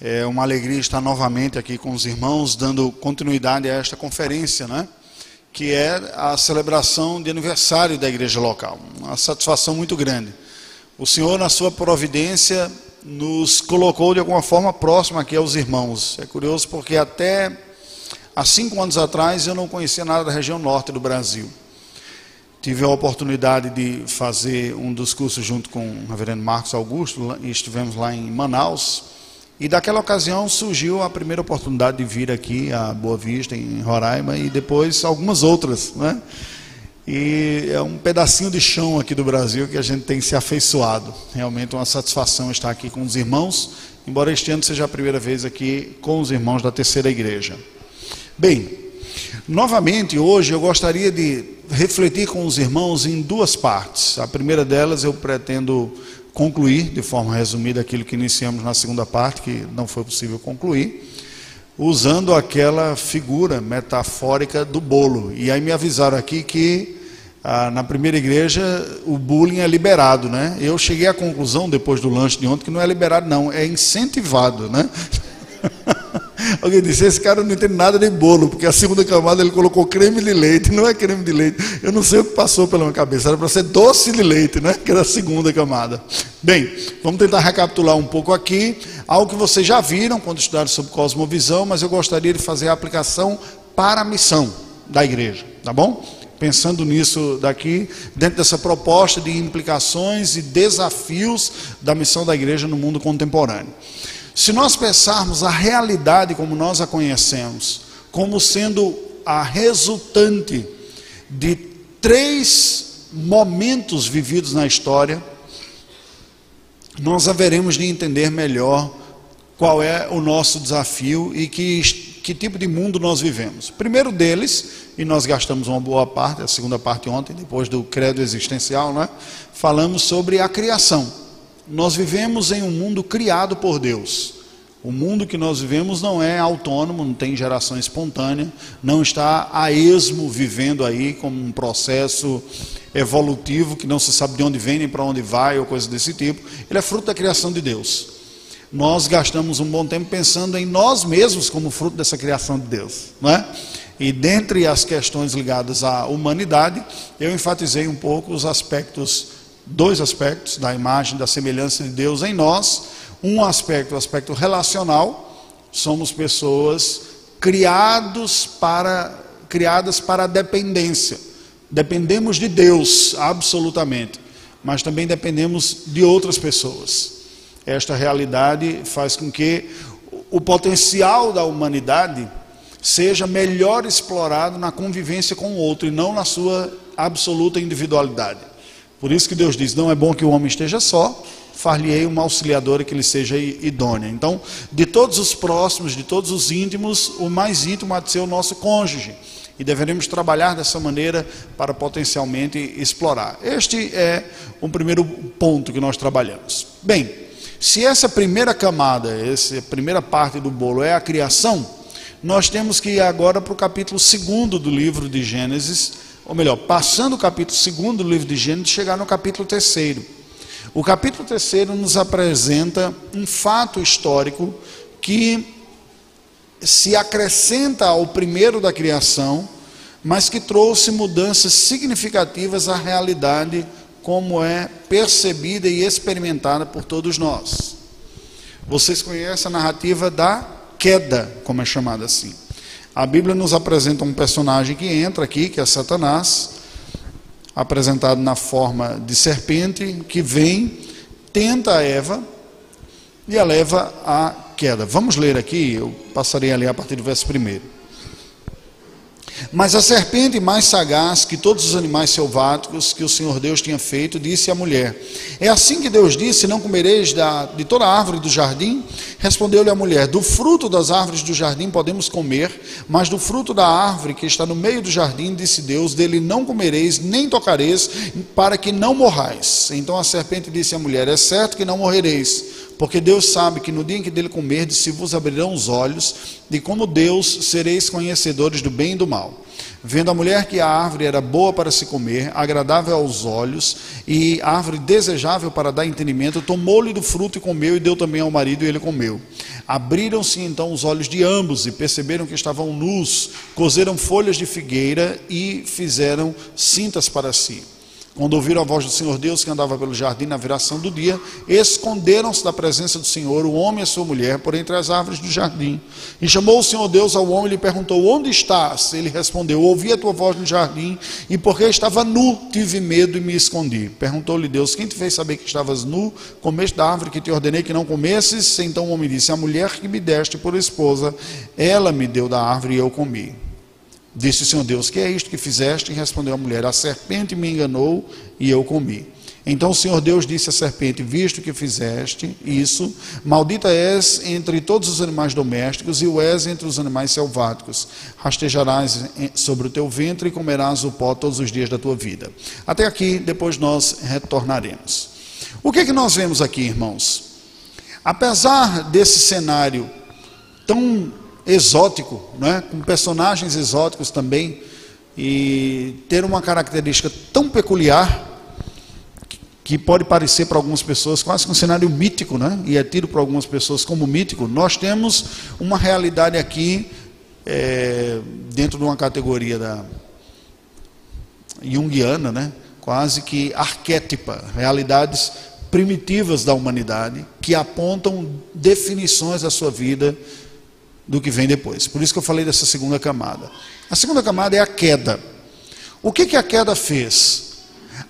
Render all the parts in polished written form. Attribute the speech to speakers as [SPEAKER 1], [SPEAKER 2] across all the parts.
[SPEAKER 1] É uma alegria estar novamente aqui com os irmãos, dando continuidade a esta conferência, né? Que é a celebração de aniversário da igreja local. Uma satisfação muito grande. O Senhor, na sua providência, nos colocou de alguma forma próximo aqui aos irmãos. É curioso porque até há 5 anos atrás eu não conhecia nada da região norte do Brasil. Tive a oportunidade de fazer um dos cursos junto com o reverendo Marcos Augusto, e estivemos lá em Manaus, e daquela ocasião surgiu a primeira oportunidade de vir aqui a Boa Vista, em Roraima, e depois algumas outras, né? E é um pedacinho de chão aqui do Brasil que a gente tem se afeiçoado. Realmente uma satisfação estar aqui com os irmãos, embora este ano seja a primeira vez aqui com os irmãos da terceira igreja. Bem, novamente hoje eu gostaria de refletir com os irmãos em 2 partes. A primeira delas eu pretendo concluir de forma resumida aquilo que iniciamos na segunda parte, que não foi possível concluir, usando aquela figura metafórica do bolo. E aí me avisaram aqui que na primeira igreja o bullying é liberado, né? Eu cheguei à conclusão depois do lanche de ontem que não é liberado não, é incentivado, né? Alguém disse, esse cara não entende nada de bolo, porque a segunda camada ele colocou creme de leite, não é creme de leite. Eu não sei o que passou pela minha cabeça, era para ser doce de leite, né? Que era a segunda camada. Bem, vamos tentar recapitular um pouco aqui, algo que vocês já viram quando estudaram sobre cosmovisão, mas eu gostaria de fazer a aplicação para a missão da igreja, tá bom? Pensando nisso daqui, dentro dessa proposta de implicações e desafios da missão da igreja no mundo contemporâneo. Se nós pensarmos a realidade como nós a conhecemos, como sendo a resultante de 3 momentos vividos na história, nós haveremos de entender melhor qual é o nosso desafio e que tipo de mundo nós vivemos. O primeiro deles, e nós gastamos uma boa parte, a segunda parte ontem, depois do credo existencial, né? Falamos sobre a criação. Nós vivemos em um mundo criado por Deus. O mundo que nós vivemos não é autônomo, não tem geração espontânea, não está a esmo vivendo aí como um processo evolutivo que não se sabe de onde vem nem para onde vai ou coisa desse tipo. Ele é fruto da criação de Deus. Nós gastamos um bom tempo pensando em nós mesmos como fruto dessa criação de Deus, não é? E dentre as questões ligadas à humanidade, eu enfatizei um pouco os aspectos, 2 aspectos da imagem, da semelhança de Deus em nós. Um aspecto, o aspecto relacional, somos pessoas criadas para a dependência. Dependemos de Deus, absolutamente, mas também dependemos de outras pessoas. Esta realidade faz com que o potencial da humanidade seja melhor explorado na convivência com o outro e não na sua absoluta individualidade. Por isso que Deus diz, não é bom que o homem esteja só, far-lhe-ei uma auxiliadora que lhe seja idônea. Então, de todos os próximos, de todos os íntimos, o mais íntimo há de ser o nosso cônjuge. E deveremos trabalhar dessa maneira para potencialmente explorar. Este é o primeiro ponto que nós trabalhamos. Bem, se essa primeira camada, essa primeira parte do bolo é a criação, nós temos que ir agora para o capítulo 2 do livro de Gênesis, ou melhor, passando o capítulo 2 do livro de Gênesis, chegar no capítulo 3. O capítulo 3 nos apresenta um fato histórico que se acrescenta ao primeiro da criação, mas que trouxe mudanças significativas à realidade como é percebida e experimentada por todos nós. Vocês conhecem a narrativa da queda, como é chamada assim. A Bíblia nos apresenta um personagem que entra aqui, que é Satanás, apresentado na forma de serpente, que vem, tenta a Eva e a leva à queda. Vamos ler aqui, eu passarei a ler a partir do verso 1. Mas a serpente, mais sagaz que todos os animais selváticos que o Senhor Deus tinha feito, disse à mulher, é assim que Deus disse, não comereis de toda a árvore do jardim? Respondeu-lhe a mulher, do fruto das árvores do jardim podemos comer, mas do fruto da árvore que está no meio do jardim, disse Deus, dele não comereis, nem tocareis, para que não morrais. Então a serpente disse à mulher, é certo que não morrereis, porque Deus sabe que no dia em que dele comerdes, se vos abrirão os olhos, e como Deus sereis conhecedores do bem e do mal. Vendo a mulher que a árvore era boa para se comer, agradável aos olhos, e árvore desejável para dar entendimento, tomou-lhe do fruto e comeu, e deu também ao marido, e ele comeu. Abriram-se então os olhos de ambos, e perceberam que estavam nus, cozeram folhas de figueira, e fizeram cintas para si. Quando ouviram a voz do Senhor Deus que andava pelo jardim na viração do dia, esconderam-se da presença do Senhor, o homem e a sua mulher, por entre as árvores do jardim. E chamou o Senhor Deus ao homem e lhe perguntou: onde estás? Ele respondeu: ouvi a tua voz no jardim, e porque estava nu, tive medo e me escondi. Perguntou-lhe Deus: quem te fez saber que estavas nu? Comeste da árvore que te ordenei que não comesses? Então o homem disse: a mulher que me deste por esposa, ela me deu da árvore e eu comi. Disse o Senhor Deus: que é isto que fizeste? E respondeu a mulher: a serpente me enganou e eu comi. Então o Senhor Deus disse à serpente: visto que fizeste isso, maldita és entre todos os animais domésticos e o és entre os animais selváticos. Rastejarás sobre o teu ventre e comerás o pó todos os dias da tua vida. Até aqui, depois nós retornaremos. O que é que nós vemos aqui, irmãos? Apesar desse cenário tão exótico, né, com personagens exóticos também, e ter uma característica tão peculiar, que pode parecer para algumas pessoas quase que um cenário mítico, né, e é tido por algumas pessoas como mítico, nós temos uma realidade aqui, dentro de uma categoria da junguiana, né, quase que arquétipa, realidades primitivas da humanidade, que apontam definições da sua vida, do que vem depois. Por isso que eu falei dessa segunda camada. A segunda camada é a queda. O que a queda fez?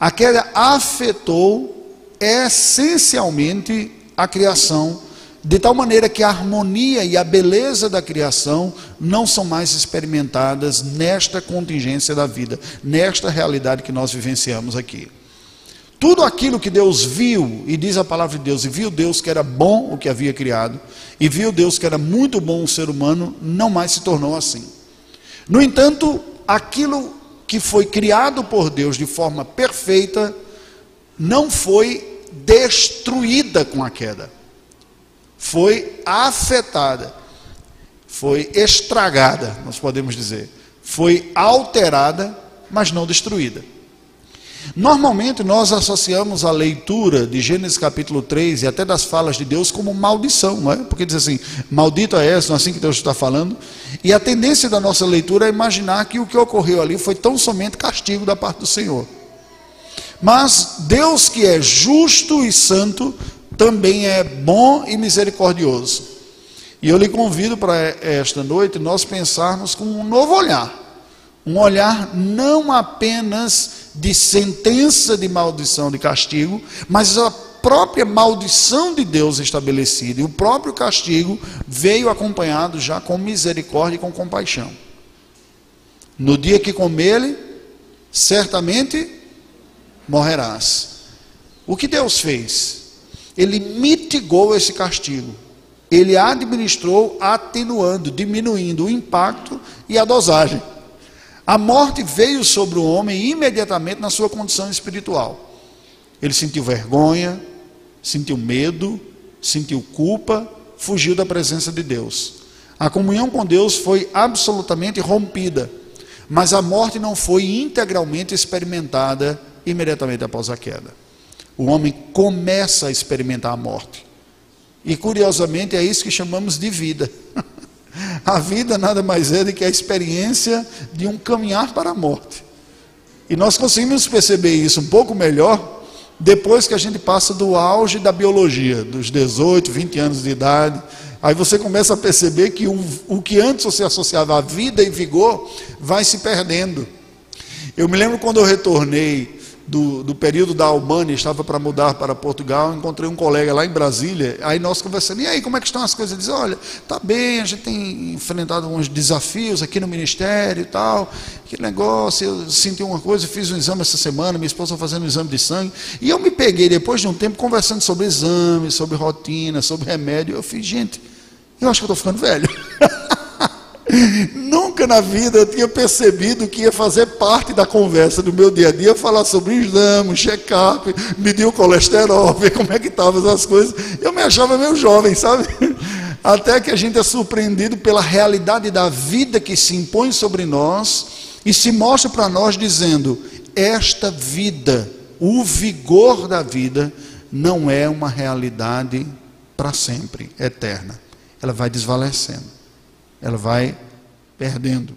[SPEAKER 1] A queda afetou essencialmente a criação, de tal maneira que a harmonia e a beleza da criação não são mais experimentadas nesta contingência da vida, nesta realidade que nós vivenciamos aqui. Tudo aquilo que Deus viu, e diz a palavra de Deus, e viu Deus que era bom o que havia criado, e viu Deus que era muito bom o ser humano, não mais se tornou assim. No entanto, aquilo que foi criado por Deus de forma perfeita, não foi destruída com a queda, foi afetada, foi estragada, nós podemos dizer, foi alterada, mas não destruída. Normalmente nós associamos a leitura de Gênesis capítulo 3 e até das falas de Deus como maldição, não é? Porque diz assim: maldito é esse, não é assim que Deus está falando? E a tendência da nossa leitura é imaginar que o que ocorreu ali foi tão somente castigo da parte do Senhor. Mas Deus, que é justo e santo, também é bom e misericordioso. E eu lhe convido para esta noite nós pensarmos com um novo olhar. Um olhar não apenas de sentença de maldição, de castigo, mas a própria maldição de Deus estabelecida. E o próprio castigo veio acompanhado já com misericórdia e com compaixão. No dia que comer, certamente morrerás. O que Deus fez? Ele mitigou esse castigo. Ele administrou atenuando, diminuindo o impacto e a dosagem. A morte veio sobre o homem imediatamente na sua condição espiritual. Ele sentiu vergonha, sentiu medo, sentiu culpa, fugiu da presença de Deus. A comunhão com Deus foi absolutamente rompida, mas a morte não foi integralmente experimentada imediatamente após a queda. O homem começa a experimentar a morte. E curiosamente é isso que chamamos de vida. A vida nada mais é do que a experiência de um caminhar para a morte. E nós conseguimos perceber isso um pouco melhor depois que a gente passa do auge da biologia, dos 18, 20 anos de idade. Aí você começa a perceber que o que antes você associava a vida e vigor vai se perdendo. Eu me lembro quando eu retornei do período da Albânia, estava para mudar para Portugal, encontrei um colega lá em Brasília, aí nós conversando: e aí, como é que estão as coisas? Ele diz: olha, está bem, a gente tem enfrentado alguns desafios aqui no ministério e tal, que negócio, eu senti uma coisa, fiz um exame essa semana, minha esposa fazendo um exame de sangue, e eu me peguei depois de um tempo conversando sobre exames, sobre rotina, sobre remédio. Eu fiz: gente, eu acho que eu estou ficando velho. Nunca na vida eu tinha percebido que ia fazer parte da conversa do meu dia a dia, falar sobre exame, check-up, medir o colesterol, ver como é que estavam as coisas. Eu me achava meio jovem, sabe? Até que a gente é surpreendido pela realidade da vida que se impõe sobre nós E se mostra para nós dizendo: esta vida, o vigor da vida, não é uma realidade para sempre, eterna. Ela vai desvalecendo, ela vai perdendo.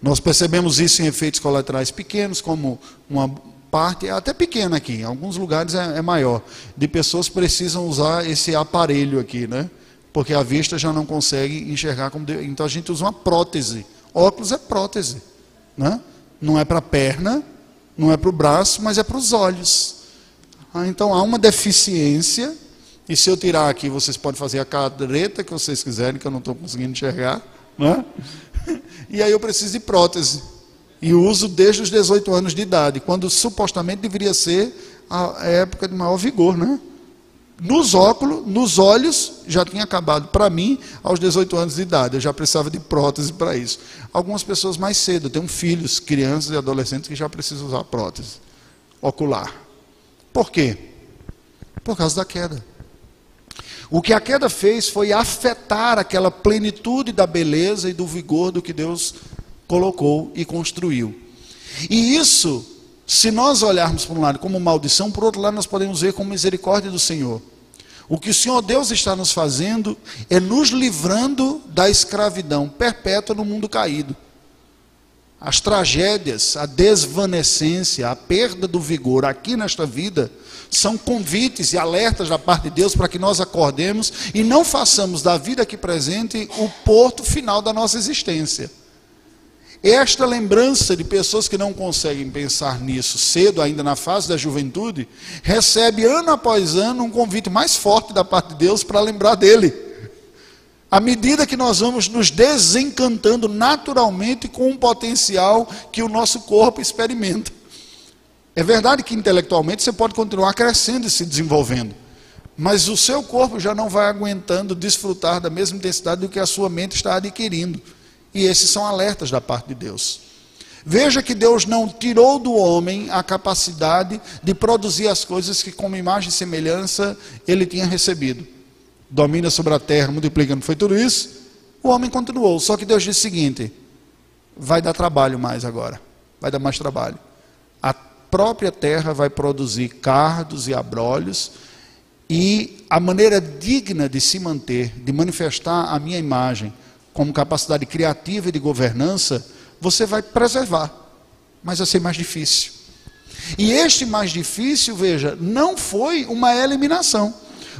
[SPEAKER 1] Nós percebemos isso em efeitos colaterais pequenos, como uma parte, até pequena aqui, em alguns lugares é maior, de pessoas que precisam usar esse aparelho aqui, né? Porque a vista já não consegue enxergar como Deus. Então a gente usa uma prótese. Óculos é prótese, né? Não é para a perna, não é para o braço, mas é para os olhos. Então há uma deficiência, e se eu tirar aqui, vocês podem fazer a careta que vocês quiserem, que eu não estou conseguindo enxergar, né? E aí eu preciso de prótese. E uso desde os 18 anos de idade, quando supostamente deveria ser a época de maior vigor, né? Nos óculos, nos olhos, já tinha acabado para mim aos 18 anos de idade. Eu já precisava de prótese para isso. Algumas pessoas mais cedo, eu tenho filhos, crianças e adolescentes que já precisam usar prótese ocular. Por quê? Por causa da queda. O que a queda fez foi afetar aquela plenitude da beleza e do vigor do que Deus colocou e construiu. E isso, se nós olharmos por um lado como maldição, por outro lado nós podemos ver como misericórdia do Senhor. O que o Senhor Deus está nos fazendo é nos livrando da escravidão perpétua no mundo caído. As tragédias, a desvanecência, a perda do vigor aqui nesta vida são convites e alertas da parte de Deus para que nós acordemos e não façamos da vida aqui presente o porto final da nossa existência. Esta lembrança de pessoas que não conseguem pensar nisso cedo, ainda na fase da juventude, recebe ano após ano um convite mais forte da parte de Deus para lembrar dele. À medida que nós vamos nos desencantando naturalmente com um potencial que o nosso corpo experimenta. É verdade que intelectualmente você pode continuar crescendo e se desenvolvendo, mas o seu corpo já não vai aguentando desfrutar da mesma intensidade do que a sua mente está adquirindo. E esses são alertas da parte de Deus. Veja que Deus não tirou do homem a capacidade de produzir as coisas que, como imagem e semelhança, ele tinha recebido. Domina sobre a terra, multiplica, não foi tudo isso? O homem continuou, só que Deus disse o seguinte: vai dar trabalho mais agora, vai dar mais trabalho. A própria terra vai produzir cardos e abrolhos, e a maneira digna de se manter, de manifestar a minha imagem, como capacidade criativa e de governança, você vai preservar, mas vai ser mais difícil. E este mais difícil, veja, não foi uma eliminação.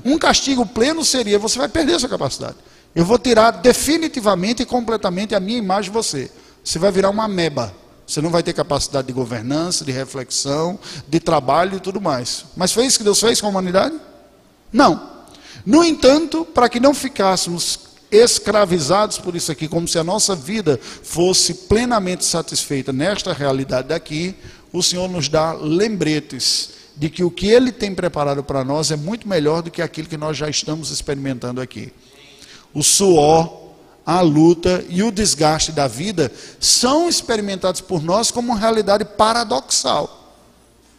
[SPEAKER 1] Um castigo pleno seria: você vai perder essa capacidade. Eu vou tirar definitivamente e completamente a minha imagem de você. Você vai virar uma ameba. Você não vai ter capacidade de governança, de reflexão, de trabalho e tudo mais. Mas foi isso que Deus fez com a humanidade? Não. No entanto, para que não ficássemos escravizados por isso aqui, como se a nossa vida fosse plenamente satisfeita nesta realidade daqui, o Senhor nos dá lembretes de que o que Ele tem preparado para nós é muito melhor do que aquilo que nós já estamos experimentando aqui. O suor, a luta e o desgaste da vida são experimentados por nós como uma realidade paradoxal.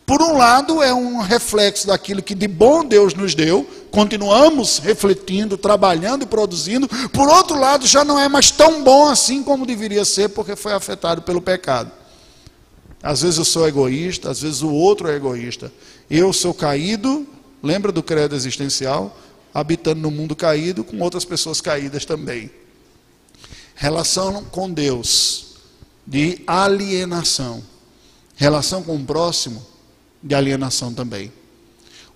[SPEAKER 1] Por um lado, é um reflexo daquilo que de bom Deus nos deu, continuamos refletindo, trabalhando e produzindo. Por outro lado, já não é mais tão bom assim como deveria ser, porque foi afetado pelo pecado. Às vezes eu sou egoísta, às vezes o outro é egoísta. Eu sou caído, lembra do credo existencial? Habitando no mundo caído, com outras pessoas caídas também. Relação com Deus, de alienação. Relação com o próximo, de alienação também.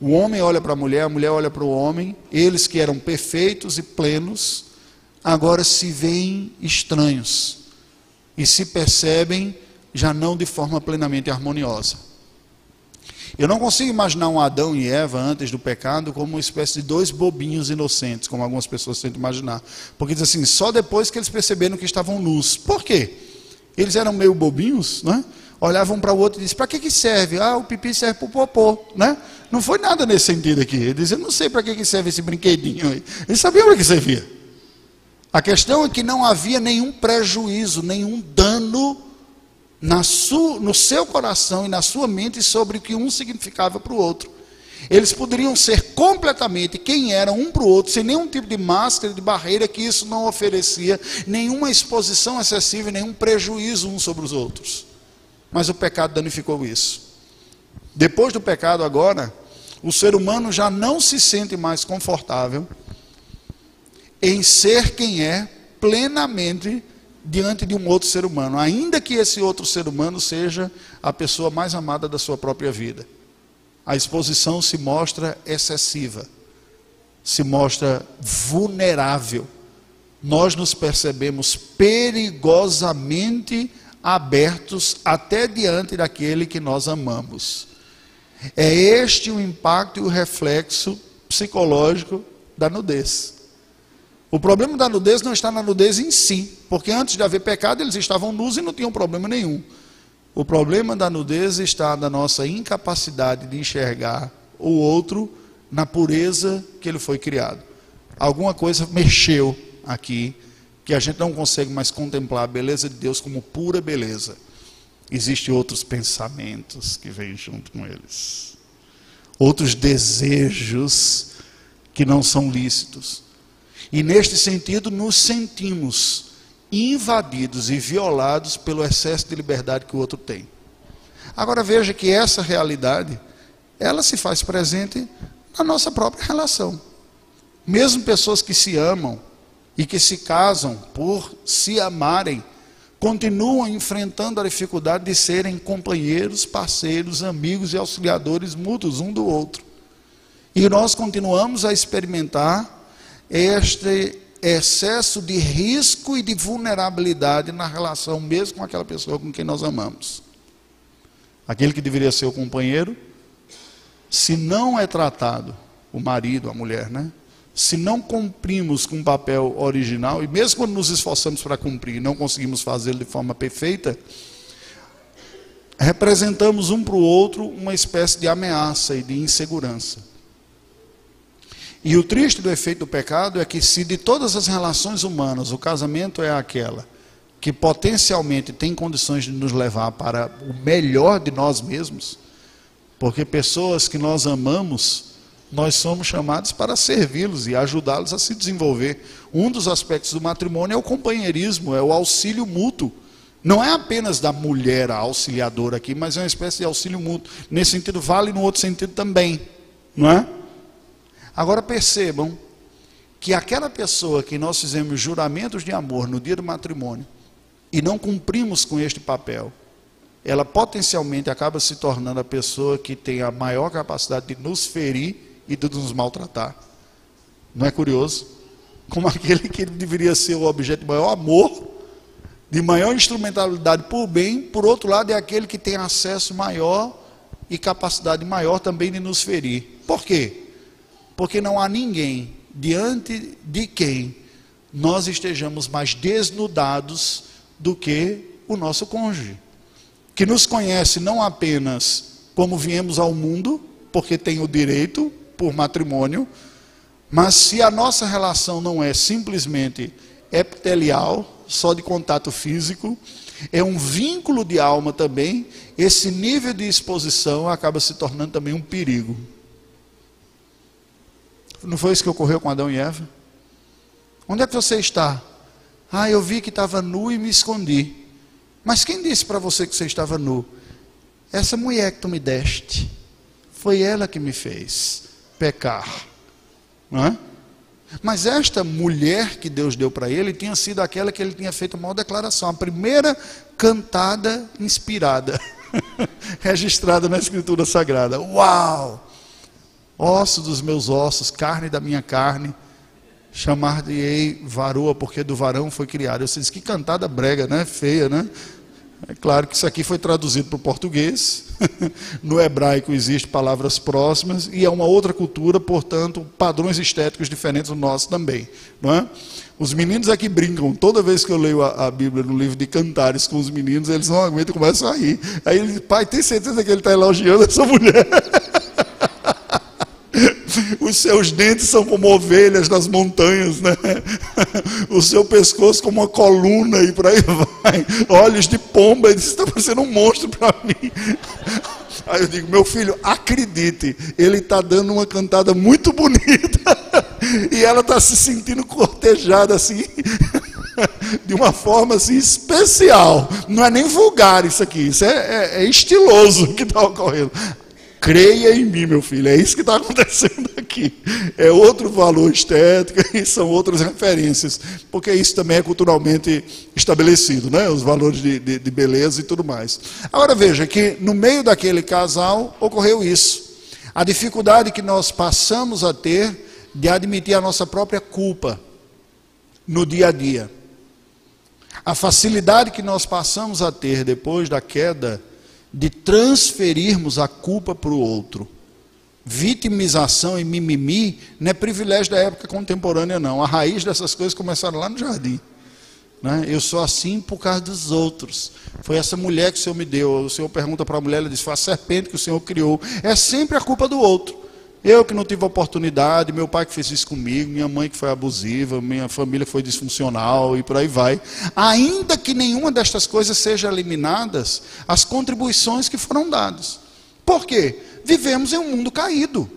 [SPEAKER 1] O homem olha para a mulher olha para o homem, eles que eram perfeitos e plenos, agora se veem estranhos e se percebem já não de forma plenamente harmoniosa. Eu não consigo imaginar um Adão e Eva antes do pecado como uma espécie de dois bobinhos inocentes, como algumas pessoas tentam imaginar. Porque diz assim, só depois que eles perceberam que estavam nus. Por quê? Eles eram meio bobinhos, né? Olhavam para o outro e diziam: para que serve? Ah, o pipi serve para o popô, né? Não foi nada nesse sentido aqui. Ele dizia: não sei para que serve esse brinquedinho aí. Eles sabiam para que servia. A questão é que não havia nenhum prejuízo, nenhum dano no seu coração e na sua mente sobre o que um significava para o outro. Eles poderiam ser completamente quem eram um para o outro, sem nenhum tipo de máscara, de barreira, que isso não oferecia nenhuma exposição excessiva, nenhum prejuízo uns sobre os outros. Mas o pecado danificou isso. Depois do pecado agora, o ser humano já não se sente mais confortável em ser quem é plenamente diante de um outro ser humano, ainda que esse outro ser humano seja a pessoa mais amada da sua própria vida. A exposição se mostra excessiva, se mostra vulnerável. Nós nos percebemos perigosamente abertos até diante daquele que nós amamos. É este o impacto e o reflexo psicológico da nudez. O problema da nudez não está na nudez em si, porque antes de haver pecado eles estavam nus e não tinham problema nenhum. O problema da nudez está na nossa incapacidade de enxergar o outro na pureza que ele foi criado. Alguma coisa mexeu aqui, que a gente não consegue mais contemplar a beleza de Deus como pura beleza. Existem outros pensamentos que vêm junto com eles. Outros desejos que não são lícitos. E neste sentido nos sentimos invadidos e violados pelo excesso de liberdade que o outro tem. Agora veja que essa realidade, ela se faz presente na nossa própria relação. Mesmo pessoas que se amam e que se casam por se amarem, continuam enfrentando a dificuldade de serem companheiros, parceiros, amigos e auxiliadores mútuos um do outro. E nós continuamos a experimentar este excesso de risco e de vulnerabilidade na relação mesmo com aquela pessoa com quem nós amamos. Aquele que deveria ser o companheiro, se não é tratado, o marido, a mulher, né? Se não cumprimos com o papel original, e mesmo quando nos esforçamos para cumprir e não conseguimos fazê-lo de forma perfeita, representamos um para o outro uma espécie de ameaça e de insegurança. E o triste do efeito do pecado é que, se de todas as relações humanas o casamento é aquela que potencialmente tem condições de nos levar para o melhor de nós mesmos, porque pessoas que nós amamos, nós somos chamados para servi-los e ajudá-los a se desenvolver. Um dos aspectos do matrimônio é o companheirismo, é o auxílio mútuo. Não é apenas da mulher a auxiliadora aqui, mas é uma espécie de auxílio mútuo. Nesse sentido vale, no outro sentido também, não é? Agora percebam que aquela pessoa que nós fizemos juramentos de amor no dia do matrimônio e não cumprimos com este papel, ela potencialmente acaba se tornando a pessoa que tem a maior capacidade de nos ferir e de nos maltratar. Não é curioso? Como aquele que deveria ser o objeto de maior amor, de maior instrumentalidade por bem, por outro lado é aquele que tem acesso maior e capacidade maior também de nos ferir. Por quê? Porque não há ninguém diante de quem nós estejamos mais desnudados do que o nosso cônjuge, que nos conhece não apenas como viemos ao mundo, porque tem o direito por matrimônio, mas se a nossa relação não é simplesmente epitelial, só de contato físico, é um vínculo de alma também, esse nível de exposição acaba se tornando também um perigo. Não foi isso que ocorreu com Adão e Eva? Onde é que você está? Ah, eu vi que estava nu e me escondi. Mas quem disse para você que você estava nu? Essa mulher que tu me deste, foi ela que me fez pecar. Não é? Mas esta mulher que Deus deu para ele, tinha sido aquela que ele tinha feito a maior declaração, a primeira cantada inspirada, registrada na Escritura Sagrada. Uau! Osso dos meus ossos, carne da minha carne, chamar-te-ei varoa, porque do varão foi criado. Eu disse, que cantada brega, né? Feia, né? É claro que isso aqui foi traduzido para o português. No hebraico existem palavras próximas e é uma outra cultura, portanto, padrões estéticos diferentes do nosso também, não é? Os meninos aqui brincam, toda vez que eu leio a Bíblia no livro de Cantares com os meninos, eles não aguentam e começam a rir. Aí ele diz, pai, tem certeza que ele está elogiando essa mulher? Os seus dentes são como ovelhas nas montanhas, né? O seu pescoço como uma coluna e por aí vai. Olhos de pomba, ele está parecendo um monstro para mim. Aí eu digo, meu filho, acredite, ele está dando uma cantada muito bonita e ela está se sentindo cortejada assim, de uma forma assim especial. Não é nem vulgar isso aqui, isso é estiloso que está ocorrendo. Creia em mim, meu filho, é isso que está acontecendo aqui. É outro valor estético e são outras referências, porque isso também é culturalmente estabelecido, né? Os valores de beleza e tudo mais. Agora veja que no meio daquele casal ocorreu isso. A dificuldade que nós passamos a ter de admitir a nossa própria culpa no dia a dia. A facilidade que nós passamos a ter depois da queda de transferirmos a culpa para o outro. Vitimização e mimimi não é privilégio da época contemporânea, não. A raiz dessas coisas começaram lá no jardim. Né? Eu sou assim por causa dos outros. Foi essa mulher que o Senhor me deu. O Senhor pergunta para a mulher, ela diz, foi a serpente que o Senhor criou. É sempre a culpa do outro. Eu que não tive oportunidade, meu pai que fez isso comigo, minha mãe que foi abusiva, minha família foi disfuncional e por aí vai. Ainda que nenhuma destas coisas seja eliminadas, as contribuições que foram dadas. Por quê? Vivemos em um mundo caído.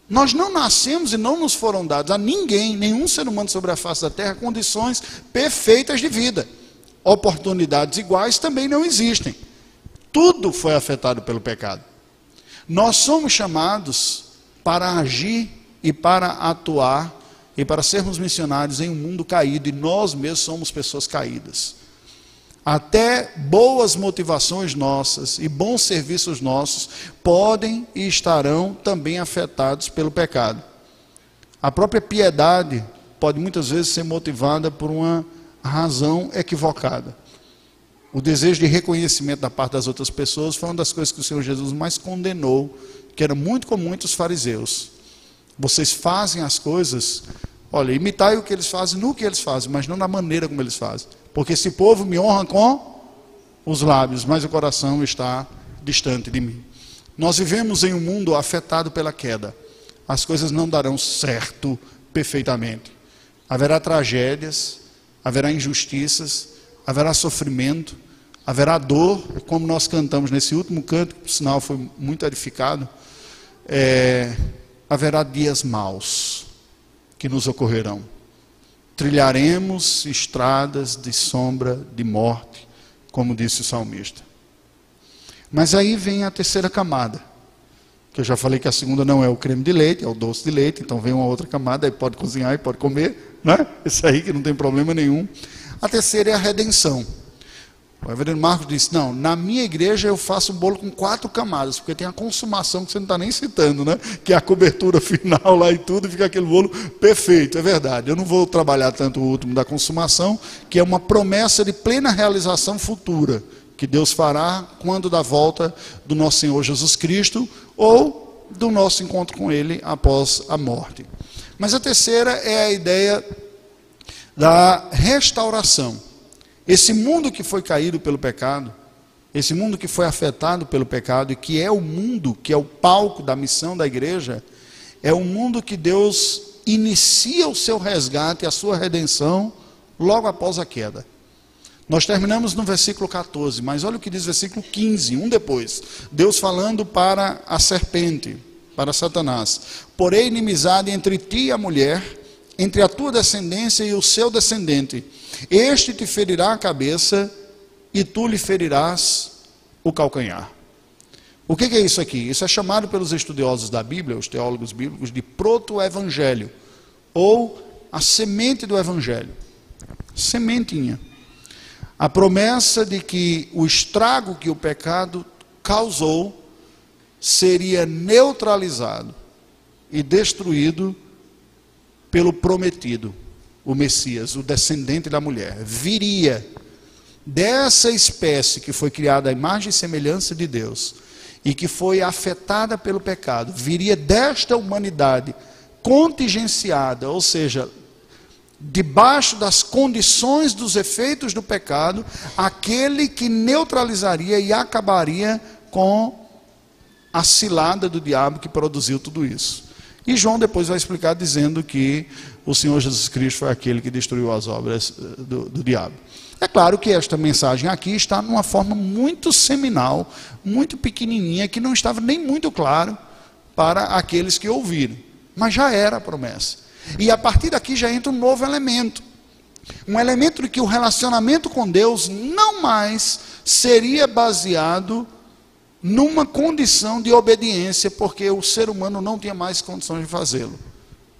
[SPEAKER 1] Nós não nascemos e não nos foram dados a ninguém, nenhum ser humano sobre a face da terra, condições perfeitas de vida. Oportunidades iguais também não existem. Tudo foi afetado pelo pecado. Nós somos chamados para agir e para atuar e para sermos missionários em um mundo caído, e nós mesmos somos pessoas caídas. Até boas motivações nossas e bons serviços nossos podem e estarão também afetados pelo pecado. A própria piedade pode muitas vezes ser motivada por uma razão equivocada. O desejo de reconhecimento da parte das outras pessoas foi uma das coisas que o Senhor Jesus mais condenou, que era muito comum entre os fariseus. Vocês fazem as coisas, olha, imitai o que eles fazem no que eles fazem, mas não na maneira como eles fazem. Porque esse povo me honra com os lábios, mas o coração está distante de mim. Nós vivemos em um mundo afetado pela queda. As coisas não darão certo perfeitamente. Haverá tragédias, haverá injustiças, haverá sofrimento, haverá dor, como nós cantamos nesse último canto, que por sinal foi muito edificado. Haverá dias maus que nos ocorrerão. Trilharemos estradas de sombra de morte, como disse o salmista. Mas aí vem a terceira camada, que eu já falei que a segunda não é o creme de leite, é o doce de leite, então vem uma outra camada, aí pode cozinhar e pode comer, né? Esse aí que não tem problema nenhum. A terceira é a redenção. O reverendo Marcos disse, não, na minha igreja eu faço um bolo com 4 camadas, porque tem a consumação que você não está nem citando, né? Que é a cobertura final lá e tudo, fica aquele bolo perfeito, é verdade. Eu não vou trabalhar tanto o último da consumação, que é uma promessa de plena realização futura, que Deus fará quando da volta do nosso Senhor Jesus Cristo, ou do nosso encontro com Ele após a morte. Mas a terceira é a ideia da restauração. Esse mundo que foi caído pelo pecado, esse mundo que foi afetado pelo pecado, e que é o mundo, que é o palco da missão da igreja, é um mundo que Deus inicia o seu resgate, a sua redenção, logo após a queda. Nós terminamos no versículo 14, mas olha o que diz o versículo 15, um depois. Deus falando para a serpente, para Satanás. Porém, inimizade entre ti e a mulher, entre a tua descendência e o seu descendente. Este te ferirá a cabeça e tu lhe ferirás o calcanhar. O que é isso aqui? Isso é chamado pelos estudiosos da Bíblia, os teólogos bíblicos, de proto-evangelho, ou a semente do evangelho. Sementinha. A promessa de que o estrago que o pecado causou seria neutralizado e destruído pelo prometido, o Messias, o descendente da mulher. Viria dessa espécie que foi criada à imagem e semelhança de Deus e que foi afetada pelo pecado, viria desta humanidade contingenciada, ou seja, debaixo das condições dos efeitos do pecado, aquele que neutralizaria e acabaria com a cilada do diabo que produziu tudo isso. E João depois vai explicar dizendo que o Senhor Jesus Cristo foi aquele que destruiu as obras do diabo. É claro que esta mensagem aqui está numa forma muito seminal, muito pequenininha, que não estava nem muito claro para aqueles que ouviram, mas já era a promessa. E a partir daqui já entra um novo elemento, um elemento de que o relacionamento com Deus não mais seria baseado numa condição de obediência, porque o ser humano não tinha mais condições de fazê-lo.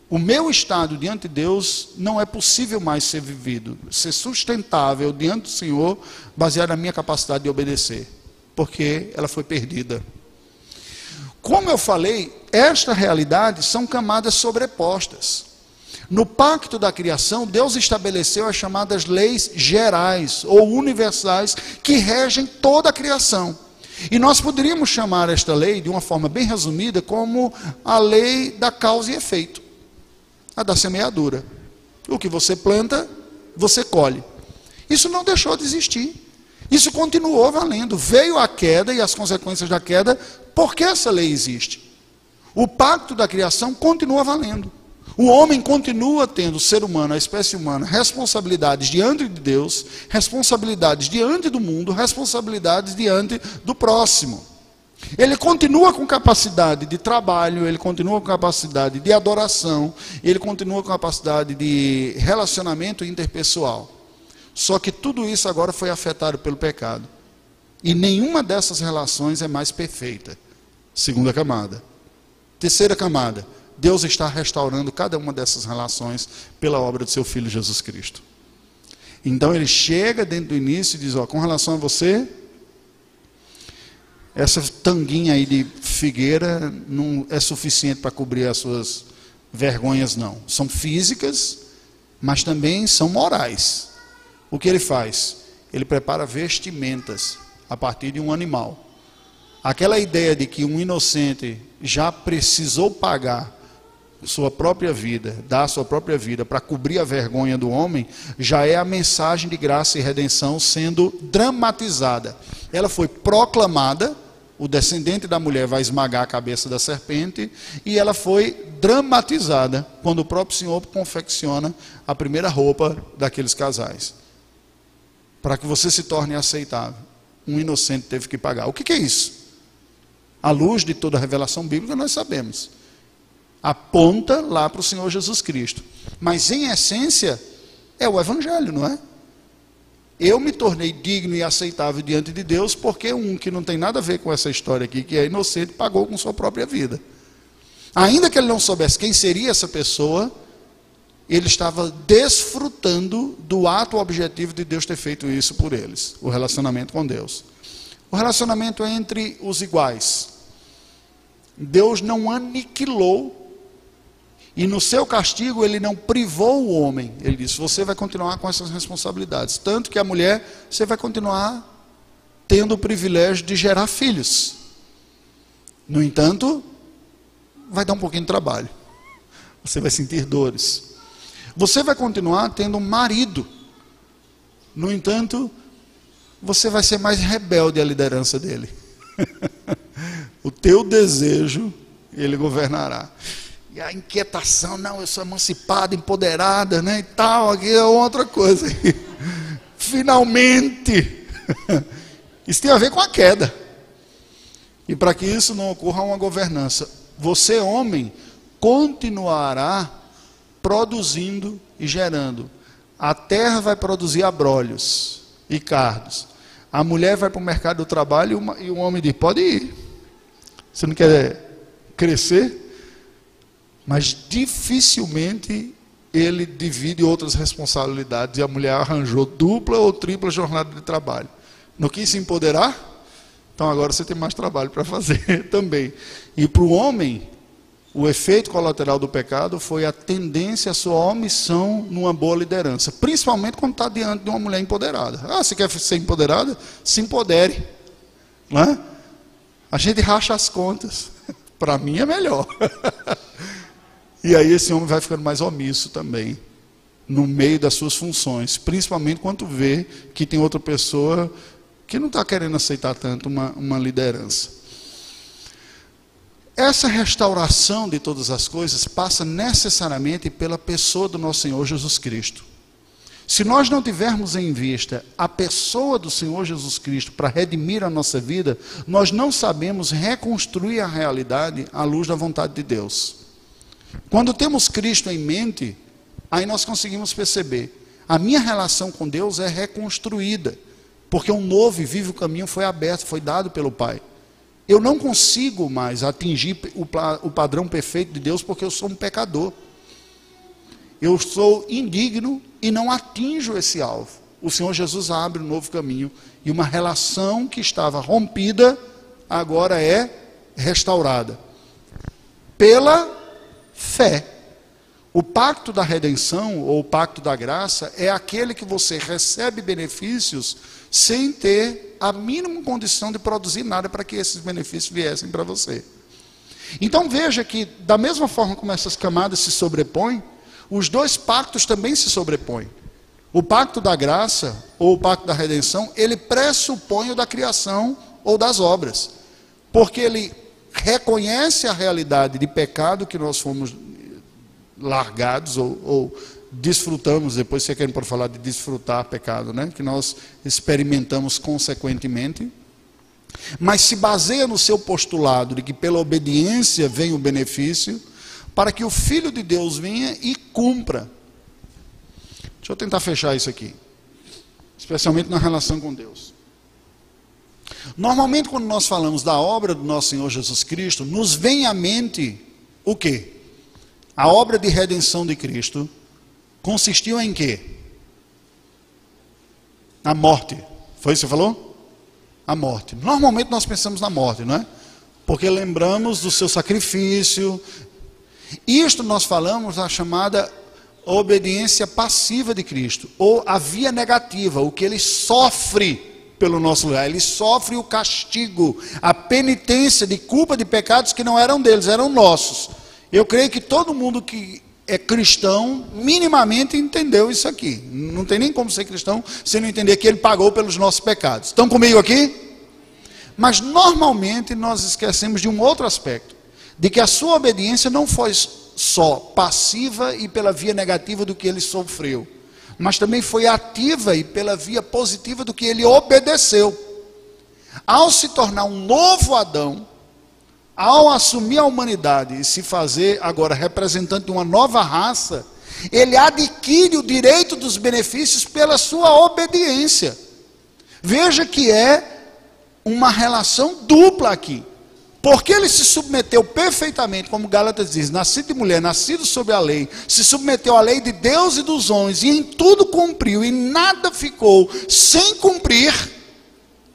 [SPEAKER 1] O meu estado diante de Deus não é possível mais ser vivido, ser sustentável diante do Senhor, baseado na minha capacidade de obedecer, porque ela foi perdida. Como eu falei, esta realidade são camadas sobrepostas. No pacto da criação, Deus estabeleceu as chamadas leis gerais ou universais que regem toda a criação. E nós poderíamos chamar esta lei, de uma forma bem resumida, como a lei da causa e efeito, a da semeadura. O que você planta, você colhe. Isso não deixou de existir. Isso continuou valendo. Veio a queda e as consequências da queda, porque essa lei existe. O pacto da criação continua valendo. O homem continua tendo, o ser humano, a espécie humana, responsabilidades diante de Deus, responsabilidades diante do mundo, responsabilidades diante do próximo. Ele continua com capacidade de trabalho, ele continua com capacidade de adoração, ele continua com capacidade de relacionamento interpessoal. Só que tudo isso agora foi afetado pelo pecado. E nenhuma dessas relações é mais perfeita. Segunda camada. Terceira camada. Deus está restaurando cada uma dessas relações pela obra do seu Filho Jesus Cristo. Então ele chega dentro do início e diz, ó, com relação a você, essa tanguinha aí de figueira não é suficiente para cobrir as suas vergonhas, não. São físicas, mas também são morais. O que ele faz? Ele prepara vestimentas a partir de um animal. Aquela ideia de que um inocente já precisou pagar sua própria vida, dar sua própria vida para cobrir a vergonha do homem, já é a mensagem de graça e redenção sendo dramatizada. Ela foi proclamada, o descendente da mulher vai esmagar a cabeça da serpente, e ela foi dramatizada quando o próprio Senhor confecciona a primeira roupa daqueles casais. Para que você se torne aceitável, um inocente teve que pagar. O que é isso? À luz de toda a revelação bíblica, nós sabemos. Aponta lá para o Senhor Jesus Cristo. Mas em essência, é o Evangelho, não é? Eu me tornei digno e aceitável diante de Deus, porque um que não tem nada a ver com essa história aqui, que é inocente, pagou com sua própria vida. Ainda que ele não soubesse quem seria essa pessoa, ele estava desfrutando do ato objetivo de Deus ter feito isso por eles, o relacionamento com Deus. O relacionamento é entre os iguais. Deus não aniquilou, e no seu castigo ele não privou o homem. Ele disse, você vai continuar com essas responsabilidades. Tanto que a mulher, você vai continuar tendo o privilégio de gerar filhos. No entanto, vai dar um pouquinho de trabalho. Você vai sentir dores. Você vai continuar tendo um marido. No entanto, você vai ser mais rebelde à liderança dele. O teu desejo, ele governará. E a inquietação, não, eu sou emancipada, empoderada, né, e tal, aqui é outra coisa. Finalmente. Isso tem a ver com a queda. E para que isso não ocorra uma governança, você, homem, continuará produzindo e gerando. A terra vai produzir abrolhos e cardos. A mulher vai para o mercado do trabalho e o homem diz, pode ir. Você não quer crescer? Mas dificilmente ele divide outras responsabilidades, e a mulher arranjou dupla ou tripla jornada de trabalho. Não quis se empoderar? Então agora você tem mais trabalho para fazer também. E para o homem, o efeito colateral do pecado foi a tendência à sua omissão numa boa liderança, principalmente quando está diante de uma mulher empoderada. Ah, você quer ser empoderada? Se empodere. Não é? A gente racha as contas. Para mim é melhor. E aí esse homem vai ficando mais omisso também, no meio das suas funções, principalmente quando vê que tem outra pessoa que não está querendo aceitar tanto uma liderança. Essa restauração de todas as coisas passa necessariamente pela pessoa do nosso Senhor Jesus Cristo. Se nós não tivermos em vista a pessoa do Senhor Jesus Cristo para redimir a nossa vida, nós não sabemos reconstruir a realidade à luz da vontade de Deus. Quando temos Cristo em mente, aí nós conseguimos perceber, a minha relação com Deus é reconstruída, porque um novo e vivo caminho foi aberto, foi dado pelo Pai. Eu não consigo mais atingir o padrão perfeito de Deus, porque eu sou um pecador. Eu sou indigno e não atinjo esse alvo. O Senhor Jesus abre um novo caminho, e uma relação que estava rompida, agora é restaurada. Pela fé. O pacto da redenção, ou o pacto da graça, é aquele que você recebe benefícios sem ter a mínima condição de produzir nada para que esses benefícios viessem para você. Então veja que, da mesma forma como essas camadas se sobrepõem, os dois pactos também se sobrepõem. O pacto da graça, ou o pacto da redenção, ele pressupõe o da criação ou das obras, porque ele reconhece a realidade de pecado que nós fomos largados ou desfrutamos, depois você quer falar de desfrutar pecado, né? Que nós experimentamos consequentemente, mas se baseia no seu postulado de que pela obediência vem o benefício, para que o Filho de Deus venha e cumpra. Deixa eu tentar fechar isso aqui, especialmente na relação com Deus. Normalmente, quando nós falamos da obra do nosso Senhor Jesus Cristo, nos vem à mente o quê? A obra de redenção de Cristo consistiu em quê? Na morte. Foi isso que você falou? A morte. Normalmente nós pensamos na morte, não é? Porque lembramos do seu sacrifício. Isto nós falamos da chamada obediência passiva de Cristo, ou a via negativa, o que ele sofre pelo nosso lugar. Ele sofre o castigo, a penitência de culpa de pecados que não eram deles, eram nossos. Eu creio que todo mundo que é cristão, minimamente entendeu isso aqui. Não tem nem como ser cristão se não entender que ele pagou pelos nossos pecados. Estão comigo aqui? Mas normalmente nós esquecemos de um outro aspecto, de que a sua obediência não foi só passiva e pela via negativa do que ele sofreu, mas também foi ativa e pela via positiva do que ele obedeceu. Ao se tornar um novo Adão, ao assumir a humanidade e se fazer agora representante de uma nova raça, ele adquire o direito dos benefícios pela sua obediência. Veja que é uma relação dupla aqui. Porque ele se submeteu perfeitamente, como Gálatas diz, nascido de mulher, nascido sob a lei, se submeteu à lei de Deus e dos homens, e em tudo cumpriu, e nada ficou sem cumprir,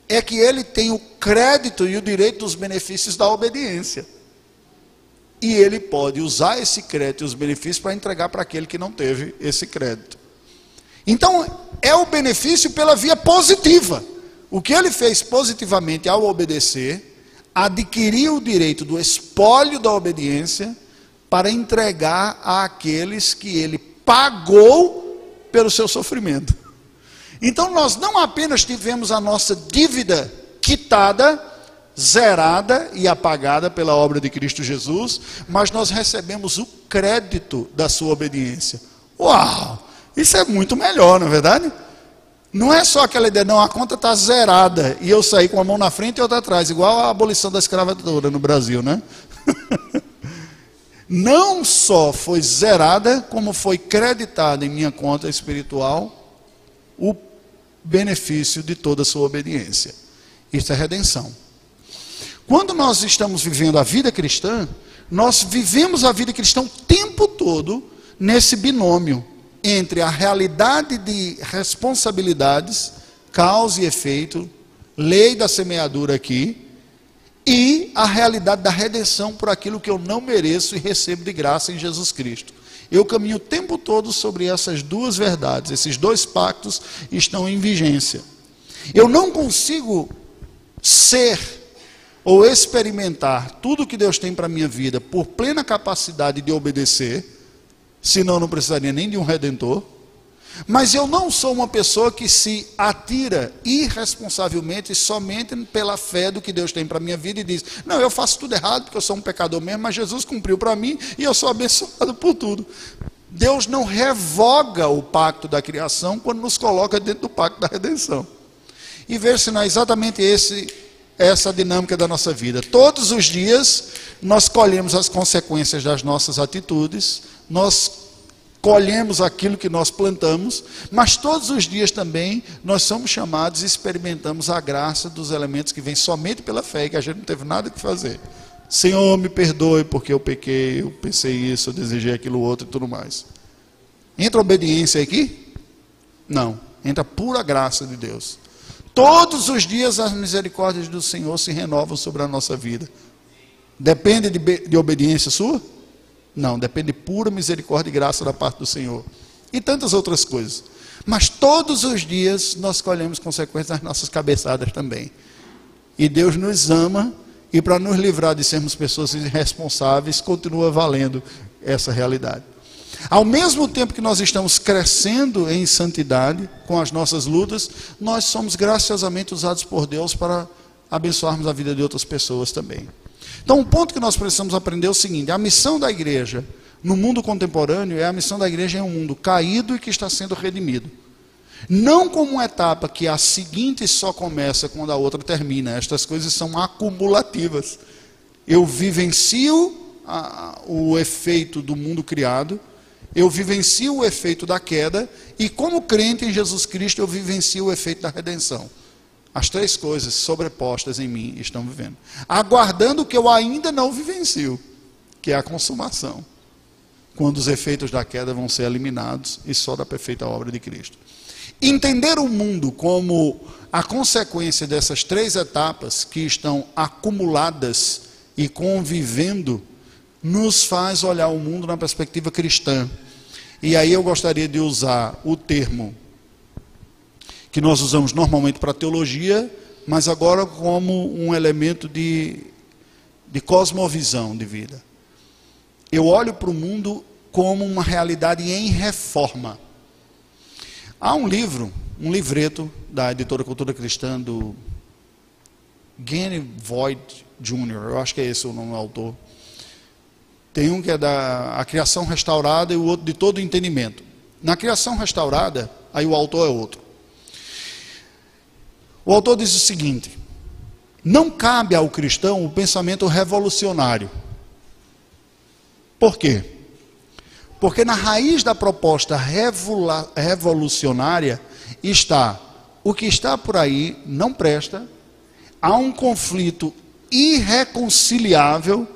[SPEAKER 1] é que ele tem o crédito e o direito dos benefícios da obediência. E ele pode usar esse crédito e os benefícios para entregar para aquele que não teve esse crédito. Então, é o benefício pela via positiva. O que ele fez positivamente ao obedecer, adquiriu o direito do espólio da obediência para entregar àqueles que ele pagou pelo seu sofrimento. Então nós não apenas tivemos a nossa dívida quitada, zerada e apagada pela obra de Cristo Jesus, mas nós recebemos o crédito da sua obediência. Uau! Isso é muito melhor, não é verdade? Não é só aquela ideia, não, a conta está zerada e eu saí com a mão na frente e outra atrás, igual a abolição da escravatura no Brasil, né? Não só foi zerada, como foi creditada em minha conta espiritual o benefício de toda a sua obediência. Isso é redenção. Quando nós estamos vivendo a vida cristã, nós vivemos a vida cristã o tempo todo nesse binômio entre a realidade de responsabilidades, causa e efeito, lei da semeadura aqui, e a realidade da redenção por aquilo que eu não mereço e recebo de graça em Jesus Cristo. Eu caminho o tempo todo sobre essas duas verdades, esses dois pactos estão em vigência. Eu não consigo ser ou experimentar tudo que Deus tem para a minha vida por plena capacidade de obedecer, senão não precisaria nem de um redentor. Mas eu não sou uma pessoa que se atira irresponsavelmente somente pela fé do que Deus tem para a minha vida e diz, não, eu faço tudo errado porque eu sou um pecador mesmo, mas Jesus cumpriu para mim e eu sou abençoado por tudo. Deus não revoga o pacto da criação quando nos coloca dentro do pacto da redenção. E veja se não é exatamente essa dinâmica da nossa vida. Todos os dias nós colhemos as consequências das nossas atitudes, nós colhemos aquilo que nós plantamos, mas todos os dias também nós somos chamados e experimentamos a graça dos elementos que vêm somente pela fé, e que a gente não teve nada que fazer. Senhor, me perdoe porque eu pequei, eu pensei isso, eu desejei aquilo outro e tudo mais. Entra obediência aqui? Não, entra pura graça de Deus. Todos os dias as misericórdias do Senhor se renovam sobre a nossa vida. Depende de obediência sua? Não, depende de pura misericórdia e graça da parte do Senhor. E tantas outras coisas. Mas todos os dias nós colhemos consequências das nossas cabeçadas também. E Deus nos ama, e para nos livrar de sermos pessoas irresponsáveis, continua valendo essa realidade. Ao mesmo tempo que nós estamos crescendo em santidade, com as nossas lutas, nós somos graciosamente usados por Deus para abençoarmos a vida de outras pessoas também. Então, um ponto que nós precisamos aprender é o seguinte: a missão da igreja no mundo contemporâneo é a missão da igreja em um mundo caído e que está sendo redimido. Não como uma etapa que a seguinte só começa quando a outra termina. Estas coisas são acumulativas. Eu vivencio o efeito do mundo criado, eu vivencio o efeito da queda, e como crente em Jesus Cristo eu vivencio o efeito da redenção. As três coisas sobrepostas em mim estão vivendo, aguardando o que eu ainda não vivencio, que é a consumação, quando os efeitos da queda vão ser eliminados e só da perfeita obra de Cristo. Entender o mundo como a consequência dessas três etapas que estão acumuladas e convivendo, nos faz olhar o mundo na perspectiva cristã. E aí eu gostaria de usar o termo que nós usamos normalmente para teologia, mas agora como um elemento de cosmovisão de vida. Eu olho para o mundo como uma realidade em reforma. Há um livreto da editora Cultura Cristã, do Gene Voigt Jr., eu acho que é esse o nome do autor. Tem um que é da A Criação Restaurada e o outro de Todo o Entendimento. Na Criação Restaurada, aí o autor é outro. O autor diz o seguinte: não cabe ao cristão o pensamento revolucionário. Por quê? Porque na raiz da proposta revolucionária está: o que está por aí não presta, há um conflito irreconciliável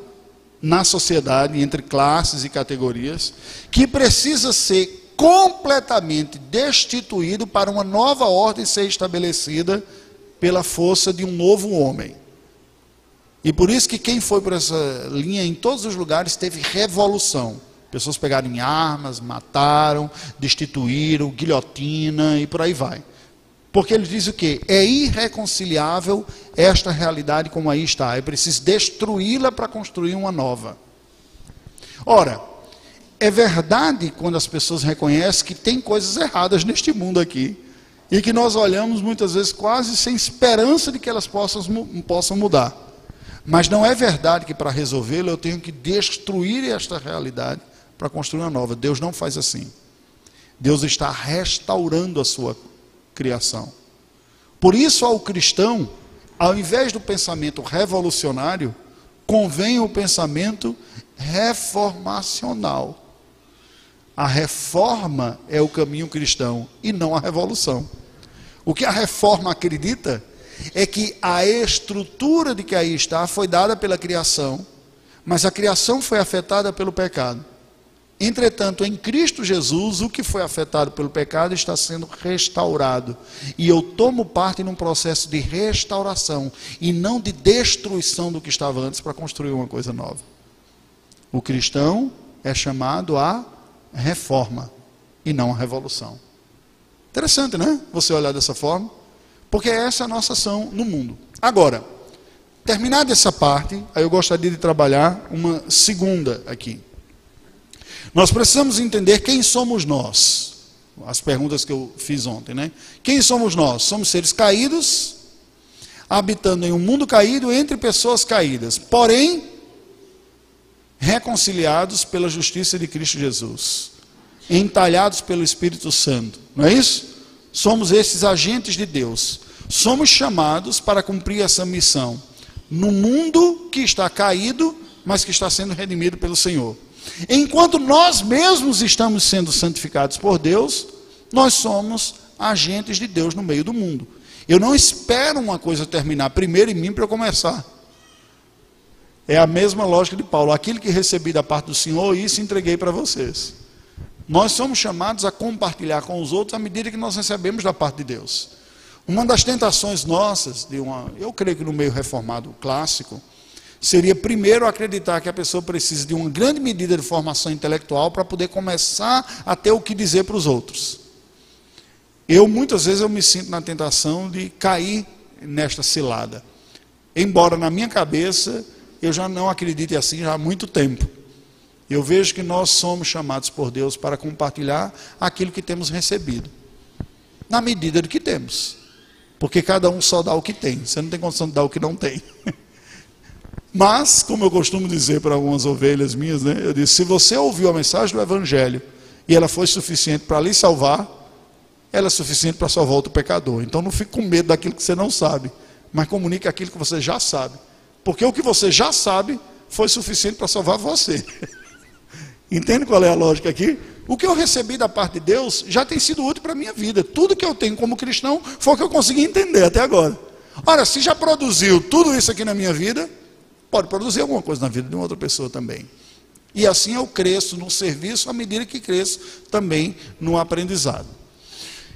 [SPEAKER 1] na sociedade, entre classes e categorias, que precisa ser completamente destituído para uma nova ordem ser estabelecida pela força de um novo homem. E por isso que quem foi por essa linha, em todos os lugares, teve revolução. Pessoas pegaram em armas, mataram, destituíram, guilhotina e por aí vai. Porque ele diz o quê? É irreconciliável esta realidade como aí está. É preciso destruí-la para construir uma nova. Ora, é verdade quando as pessoas reconhecem que tem coisas erradas neste mundo aqui, e que nós olhamos muitas vezes quase sem esperança de que elas possam mudar. Mas não é verdade que para resolvê-lo eu tenho que destruir esta realidade para construir uma nova. Deus não faz assim. Deus está restaurando a sua criação. Por isso, ao cristão, ao invés do pensamento revolucionário, convém o pensamento reformacional. A reforma é o caminho cristão e não a revolução. O que a reforma acredita é que a estrutura de que aí está foi dada pela criação, mas a criação foi afetada pelo pecado. Entretanto, em Cristo Jesus, o que foi afetado pelo pecado está sendo restaurado. E eu tomo parte num processo de restauração e não de destruição do que estava antes para construir uma coisa nova. O cristão é chamado a reforma e não a revolução. Interessante, né? Você olhar dessa forma, porque essa é a nossa ação no mundo. Agora, terminada essa parte, aí eu gostaria de trabalhar uma segunda aqui. Nós precisamos entender quem somos nós. As perguntas que eu fiz ontem, né? Quem somos nós? Somos seres caídos, habitando em um mundo caído, entre pessoas caídas, porém reconciliados pela justiça de Cristo Jesus. entalhados pelo Espírito Santo, não é isso? Somos esses agentes de Deus. Somos chamados para cumprir essa missão no mundo que está caído, mas que está sendo redimido pelo Senhor. Enquanto nós mesmos estamos sendo santificados por Deus, nós somos agentes de Deus no meio do mundo. Eu não espero uma coisa terminar primeiro em mim para eu começar. É a mesma lógica de Paulo. Aquilo que recebi da parte do Senhor, isso entreguei para vocês. Nós somos chamados a compartilhar com os outros à medida que nós recebemos da parte de Deus. Uma das tentações nossas, eu creio que no meio reformado clássico, seria primeiro acreditar que a pessoa precisa de uma grande medida de formação intelectual para poder começar a ter o que dizer para os outros. Muitas vezes eu me sinto na tentação de cair nesta cilada. Embora na minha cabeça eu já não acredite assim já há muito tempo. Eu vejo que nós somos chamados por Deus para compartilhar aquilo que temos recebido, na medida do que temos. Porque cada um só dá o que tem. Você não tem condição de dar o que não tem. Mas, como eu costumo dizer para algumas ovelhas minhas, né, eu disse, se você ouviu a mensagem do Evangelho e ela foi suficiente para lhe salvar, ela é suficiente para salvar outro pecador. Então não fique com medo daquilo que você não sabe, mas comunique aquilo que você já sabe. Porque o que você já sabe foi suficiente para salvar você. Entende qual é a lógica aqui? O que eu recebi da parte de Deus já tem sido útil para a minha vida. Tudo que eu tenho como cristão foi o que eu consegui entender até agora. Ora, se já produziu tudo isso aqui na minha vida, pode produzir alguma coisa na vida de uma outra pessoa também. E assim eu cresço no serviço à medida que cresço também no aprendizado.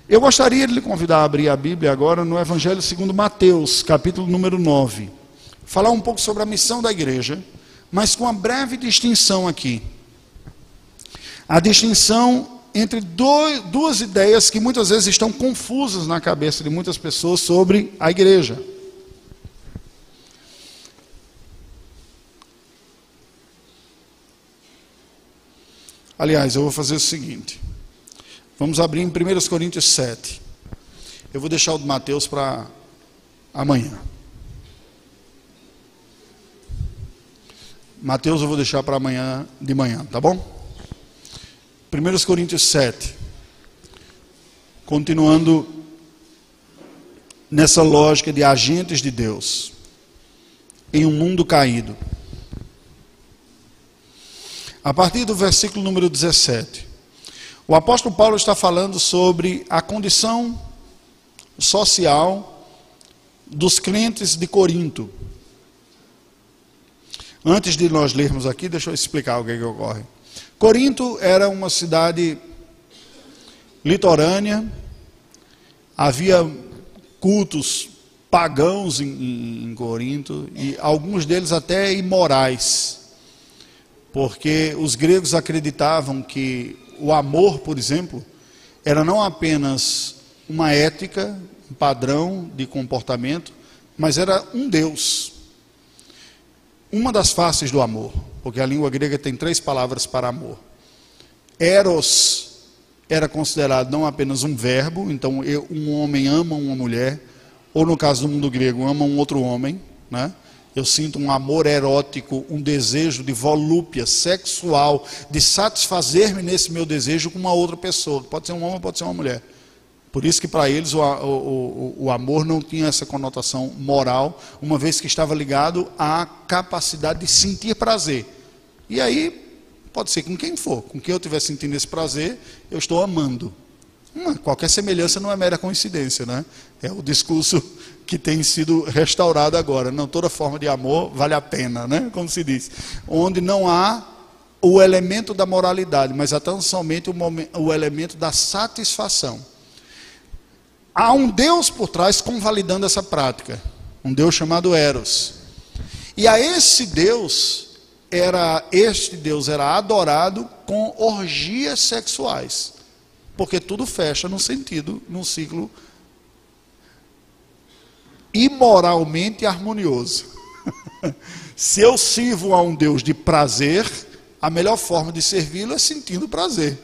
[SPEAKER 1] Eu gostaria de lhe convidar a abrir a Bíblia agora no Evangelho segundo Mateus, capítulo número 9. Falar um pouco sobre a missão da igreja, mas com uma breve distinção aqui. A distinção entre duas ideias que muitas vezes estão confusas na cabeça de muitas pessoas sobre a igreja. Aliás, eu vou fazer o seguinte. Vamos abrir em 1 Coríntios 7. Eu vou deixar o de Mateus para amanhã. Mateus eu vou deixar para amanhã de manhã, tá bom? 1 Coríntios 7. Continuando nessa lógica de agentes de Deus em um mundo caído. A partir do versículo número 17. O apóstolo Paulo está falando sobre a condição social dos crentes de Corinto. Antes de nós lermos aqui, deixa eu explicar o que ocorre. Corinto era uma cidade litorânea, havia cultos pagãos em Corinto, e alguns deles até imorais, porque os gregos acreditavam que o amor, por exemplo, era não apenas uma ética, um padrão de comportamento, mas era um Deus. Uma das faces do amor, porque a língua grega tem 3 palavras para amor. Eros era considerado não apenas um verbo, então um homem ama uma mulher, ou no caso do mundo grego, ama um outro homem, né? Eu sinto um amor erótico, um desejo de volúpia sexual, de satisfazer-me nesse meu desejo com uma outra pessoa. Pode ser um homem, pode ser uma mulher. Por isso que para eles o amor não tinha essa conotação moral, uma vez que estava ligado à capacidade de sentir prazer. E aí, pode ser com quem for, com quem eu estiver sentindo esse prazer, eu estou amando. Qualquer semelhança não é mera coincidência, né? É o discurso que tem sido restaurado agora. Não, toda forma de amor vale a pena, né? Como se diz. Onde não há o elemento da moralidade, mas há tão somente o elemento da satisfação. Há um Deus por trás convalidando essa prática. Um Deus chamado Eros. E a este Deus era adorado com orgias sexuais. Porque tudo fecha num ciclo imoralmente harmonioso. Se eu sirvo a um Deus de prazer, a melhor forma de servi-lo é sentindo prazer.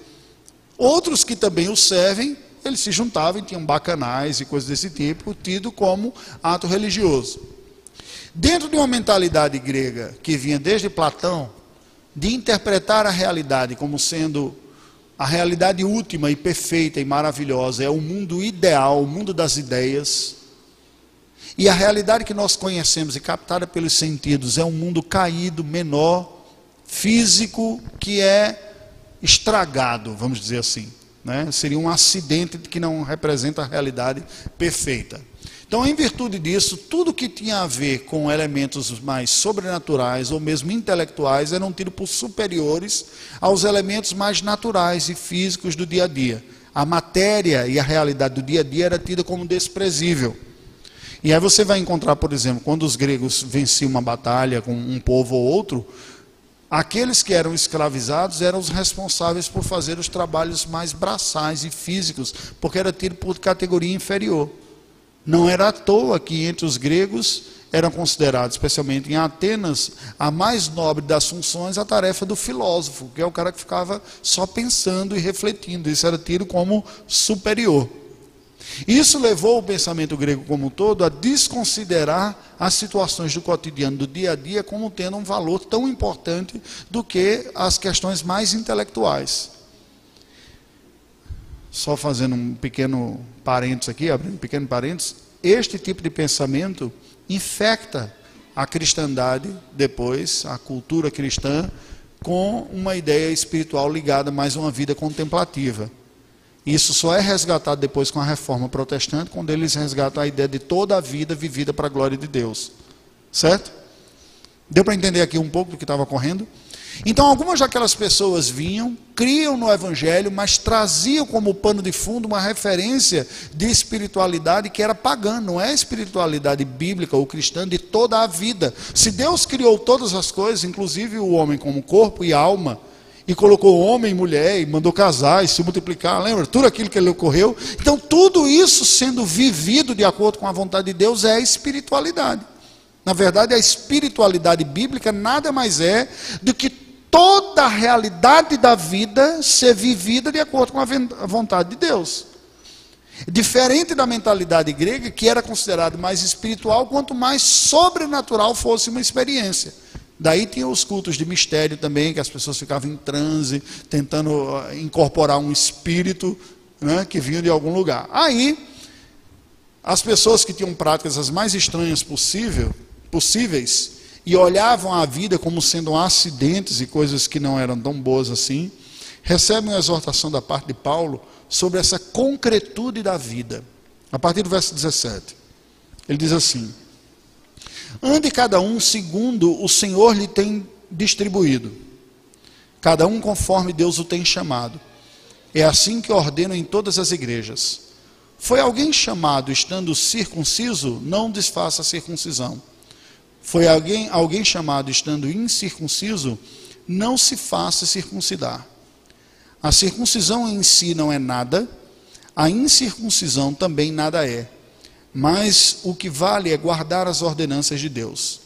[SPEAKER 1] Outros que também o servem, eles se juntavam e tinham bacanais e coisas desse tipo, tido como ato religioso. Dentro de uma mentalidade grega que vinha desde Platão, de interpretar a realidade como sendo A realidade última e perfeita e maravilhosa é o mundo ideal, o mundo das ideias. E a realidade que nós conhecemos e captada pelos sentidos é um mundo caído, menor, físico, que é estragado, vamos dizer assim, né? Seria um acidente que não representa a realidade perfeita. Então, em virtude disso, tudo que tinha a ver com elementos mais sobrenaturais ou mesmo intelectuais eram tidos por superiores aos elementos mais naturais e físicos do dia a dia. A matéria e a realidade do dia a dia era tida como desprezível. E aí você vai encontrar, por exemplo, quando os gregos venciam uma batalha com um povo ou outro, aqueles que eram escravizados eram os responsáveis por fazer os trabalhos mais braçais e físicos, porque era tido por categoria inferior. Não era à toa que entre os gregos eram considerados, especialmente em Atenas, a mais nobre das funções, a tarefa do filósofo, que é o cara que ficava só pensando e refletindo. Isso era tido como superior. Isso levou o pensamento grego como um todo a desconsiderar as situações do cotidiano, do dia a dia, como tendo um valor tão importante do que as questões mais intelectuais. Só fazendo um pequeno parênteses aqui, abrindo um pequeno parênteses, este tipo de pensamento infecta a cristandade depois, a cultura cristã, com uma ideia espiritual ligada mais a uma vida contemplativa. Isso só é resgatado depois com a reforma protestante, quando eles resgatam a ideia de toda a vida vivida para a glória de Deus. Certo? Deu para entender aqui um pouco do que estava ocorrendo? Então, algumas daquelas pessoas vinham, criam no Evangelho, mas traziam como pano de fundo uma referência de espiritualidade que era pagã, não é espiritualidade bíblica ou cristã de toda a vida. Se Deus criou todas as coisas, inclusive o homem como corpo e alma, e colocou homem e mulher, e mandou casar e se multiplicar, lembra? Tudo aquilo que lhe ocorreu. Então, tudo isso sendo vivido de acordo com a vontade de Deus é espiritualidade. Na verdade, a espiritualidade bíblica nada mais é do que toda a realidade da vida ser vivida de acordo com a vontade de Deus. Diferente da mentalidade grega, que era considerado mais espiritual, quanto mais sobrenatural fosse uma experiência. Daí tinha os cultos de mistério também, que as pessoas ficavam em transe, tentando incorporar um espírito, né, que vinha de algum lugar. Aí, as pessoas que tinham práticas as mais estranhas possíveis, e olhavam a vida como sendo acidentes e coisas que não eram tão boas assim, recebem uma exortação da parte de Paulo sobre essa concretude da vida. A partir do verso 17, ele diz assim: ande cada um segundo o Senhor lhe tem distribuído, cada um conforme Deus o tem chamado. É assim que ordeno em todas as igrejas. Foi alguém chamado estando circunciso? Não desfaça a circuncisão. Foi alguém chamado estando incircunciso? Não se faça circuncidar. A circuncisão em si não é nada, a incircuncisão também nada é. Mas o que vale é guardar as ordenanças de Deus.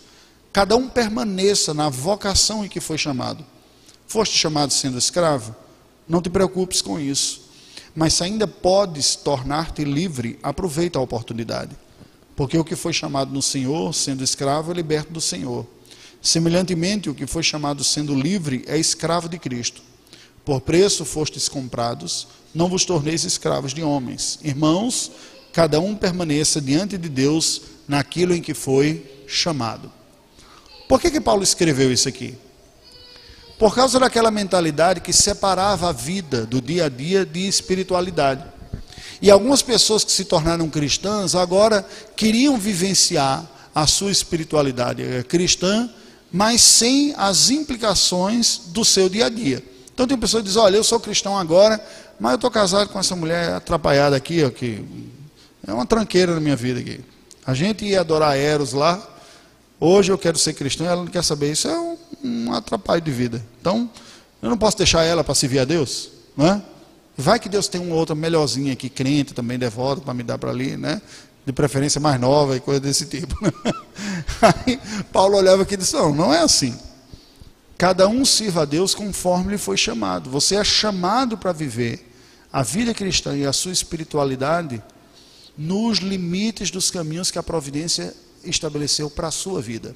[SPEAKER 1] Cada um permaneça na vocação em que foi chamado. Foste chamado sendo escravo? Não te preocupes com isso. Mas se ainda podes tornar-te livre, aproveita a oportunidade. Porque o que foi chamado no Senhor, sendo escravo, é liberto do Senhor. Semelhantemente, o que foi chamado sendo livre, é escravo de Cristo. Por preço fostes comprados, não vos torneis escravos de homens. Irmãos, cada um permaneça diante de Deus naquilo em que foi chamado. Por que Paulo escreveu isso aqui? Por causa daquela mentalidade que separava a vida do dia a dia de espiritualidade. E algumas pessoas que se tornaram cristãs agora queriam vivenciar a sua espiritualidade cristã, mas sem as implicações do seu dia a dia. Então tem pessoas que dizem: olha, eu sou cristão agora, mas eu estou casado com essa mulher atrapalhada aqui, ó, que é uma tranqueira na minha vida aqui. A gente ia adorar Eros lá, hoje eu quero ser cristão, ela não quer saber. Isso é um atrapalho de vida. Então, eu não posso deixar ela para servir a Deus, não é? Vai que Deus tem uma outra melhorzinha aqui, crente, também devoto, para me dar para ali, né? De preferência mais nova e coisa desse tipo. Aí Paulo olhava aqui e disse: não é assim. Cada um sirva a Deus conforme lhe foi chamado. Você é chamado para viver a vida cristã e a sua espiritualidade nos limites dos caminhos que a providência estabeleceu para a sua vida.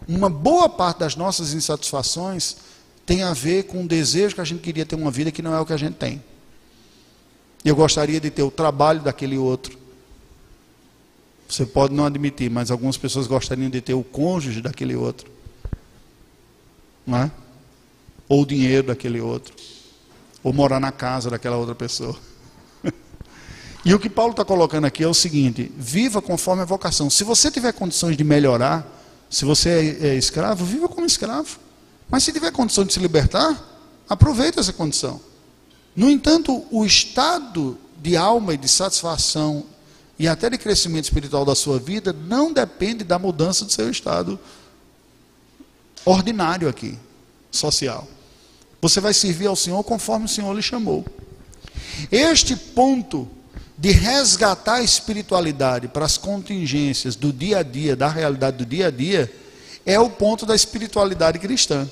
[SPEAKER 1] Uma boa parte das nossas insatisfações tem a ver com o desejo que a gente queria ter uma vida que não é o que a gente tem. Eu gostaria de ter o trabalho daquele outro. Você pode não admitir, mas algumas pessoas gostariam de ter o cônjuge daquele outro, não é? Ou o dinheiro daquele outro, ou morar na casa daquela outra pessoa. E o que Paulo está colocando aqui é o seguinte: viva conforme a vocação. Se você tiver condições de melhorar, se você é escravo, viva como escravo. Mas se tiver condição de se libertar, aproveite essa condição. No entanto, o estado de alma e de satisfação e até de crescimento espiritual da sua vida não depende da mudança do seu estado ordinário aqui, social. Você vai servir ao Senhor conforme o Senhor lhe chamou. Este ponto de resgatar a espiritualidade para as contingências do dia a dia, da realidade do dia a dia, é o ponto da espiritualidade cristã.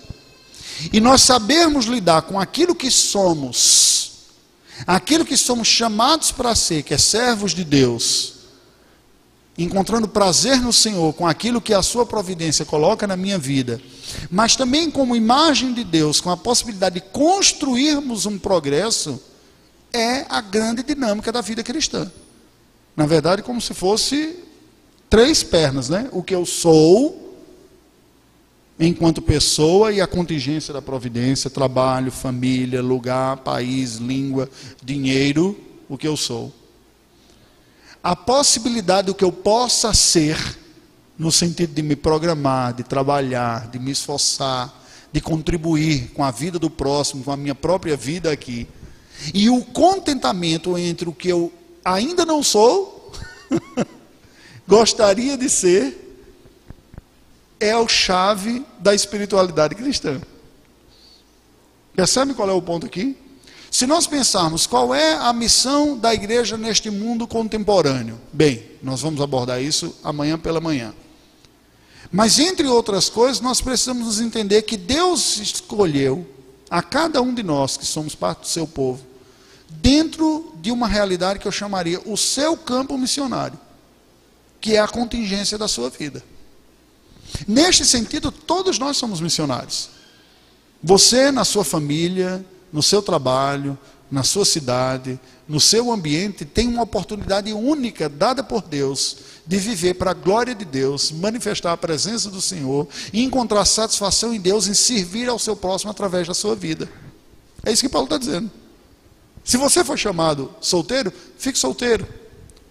[SPEAKER 1] E nós sabermos lidar com aquilo que somos chamados para ser, que é servos de Deus, encontrando prazer no Senhor com aquilo que a sua providência coloca na minha vida, mas também como imagem de Deus, com a possibilidade de construirmos um progresso, é a grande dinâmica da vida cristã. Na verdade, como se fosse 3 pernas, né? O que eu sou enquanto pessoa e a contingência da providência, trabalho, família, lugar, país, língua, dinheiro, o que eu sou. A possibilidade do que eu possa ser, no sentido de me programar, de trabalhar, de me esforçar, de contribuir com a vida do próximo, com a minha própria vida aqui. E o contentamento entre o que eu ainda não sou, gostaria de ser, é a chave da espiritualidade cristã. Percebe qual é o ponto aqui? Se nós pensarmos qual é a missão da igreja neste mundo contemporâneo, bem, nós vamos abordar isso amanhã pela manhã. Mas entre outras coisas, nós precisamos nos entender que Deus escolheu a cada um de nós, que somos parte do seu povo, dentro de uma realidade que eu chamaria o seu campo missionário, que é a contingência da sua vida. Neste sentido, todos nós somos missionários. Você na sua família, no seu trabalho, na sua cidade, no seu ambiente, tem uma oportunidade única dada por Deus de viver para a glória de Deus, manifestar a presença do Senhor e encontrar satisfação em Deus em servir ao seu próximo através da sua vida. É isso que Paulo está dizendo. Se você for chamado solteiro, fique solteiro.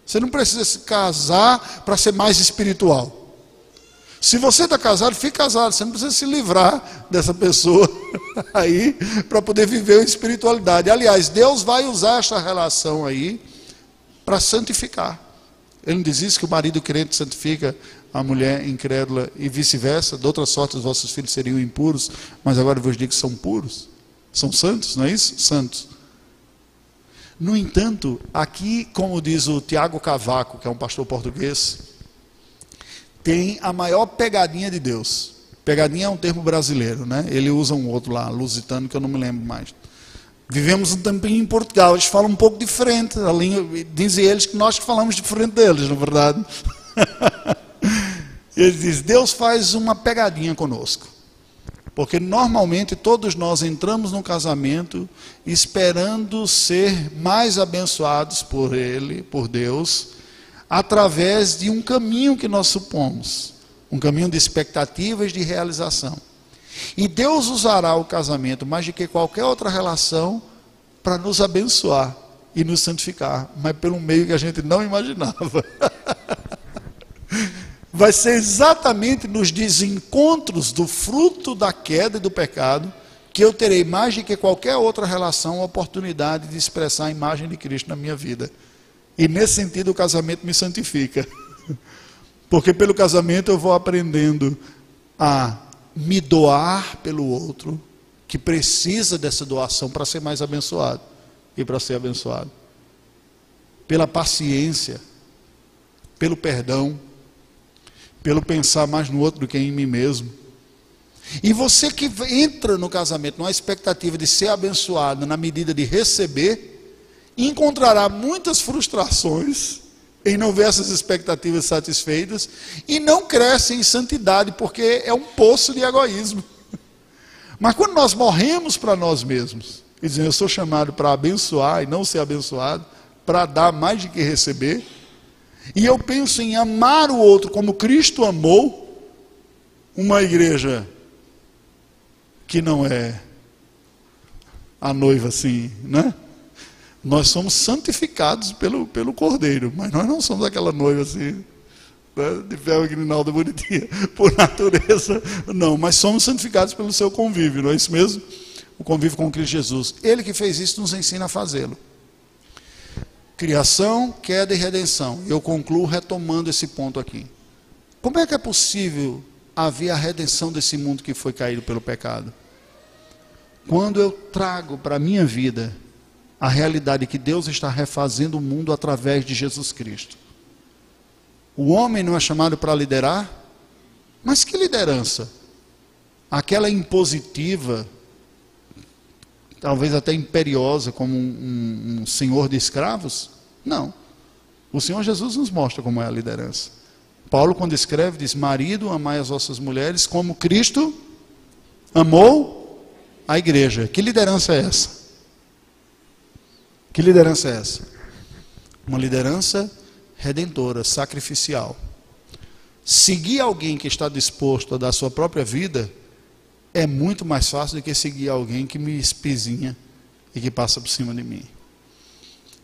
[SPEAKER 1] Você não precisa se casar para ser mais espiritual. Se você está casado, fique casado. Você não precisa se livrar dessa pessoa aí para poder viver a espiritualidade. Aliás, Deus vai usar esta relação aí para santificar. Ele não diz isso, que o marido crente santifica a mulher incrédula e vice-versa. De outra sorte, os vossos filhos seriam impuros, mas agora eu vos digo que são puros. São santos, não é isso? Santos. No entanto, aqui, como diz o Tiago Cavaco, que é um pastor português, tem a maior pegadinha de Deus. Pegadinha é um termo brasileiro, né? Ele usa um outro lá, lusitano, que eu não me lembro mais. Vivemos um tempinho em Portugal, eles falam um pouco diferente. A língua, dizem eles que nós falamos diferente deles, na verdade. Ele diz: Deus faz uma pegadinha conosco. Porque normalmente todos nós entramos no casamento esperando ser mais abençoados por Ele, por Deus, através de um caminho que nós supomos, um caminho de expectativas de realização. E Deus usará o casamento mais do que qualquer outra relação para nos abençoar e nos santificar, mas pelo meio que a gente não imaginava. Vai ser exatamente nos desencontros do fruto da queda e do pecado que eu terei mais do que qualquer outra relação a oportunidade de expressar a imagem de Cristo na minha vida. E nesse sentido o casamento me santifica. Porque pelo casamento eu vou aprendendo a me doar pelo outro, que precisa dessa doação para ser mais abençoado e para ser abençoado. Pela paciência, pelo perdão, pelo pensar mais no outro do que em mim mesmo. E você que entra no casamento numa expectativa de ser abençoado na medida de receber, encontrará muitas frustrações em não ver essas expectativas satisfeitas e não cresce em santidade, porque é um poço de egoísmo. Mas quando nós morremos para nós mesmos, e dizemos, eu sou chamado para abençoar e não ser abençoado, para dar mais do que receber, e eu penso em amar o outro como Cristo amou, uma igreja que não é a noiva assim, né? Nós somos santificados pelo Cordeiro, mas nós não somos aquela noiva assim, né, de véu e grinalda bonitinha, por natureza, não, mas somos santificados pelo seu convívio, não é isso mesmo? O convívio com Cristo Jesus. Ele que fez isso nos ensina a fazê-lo. Criação, queda e redenção. Eu concluo retomando esse ponto aqui. Como é que é possível haver a redenção desse mundo que foi caído pelo pecado? Quando eu trago para a minha vida a realidade que Deus está refazendo o mundo através de Jesus Cristo. O homem não é chamado para liderar? Mas que liderança? Aquela impositiva, talvez até imperiosa, como um senhor de escravos? Não. O Senhor Jesus nos mostra como é a liderança. Paulo, quando escreve, diz, marido, amai as vossas mulheres como Cristo amou a igreja. Que liderança é essa? Que liderança é essa? Uma liderança redentora, sacrificial. Seguir alguém que está disposto a dar sua própria vida é muito mais fácil do que seguir alguém que me espizinha e que passa por cima de mim.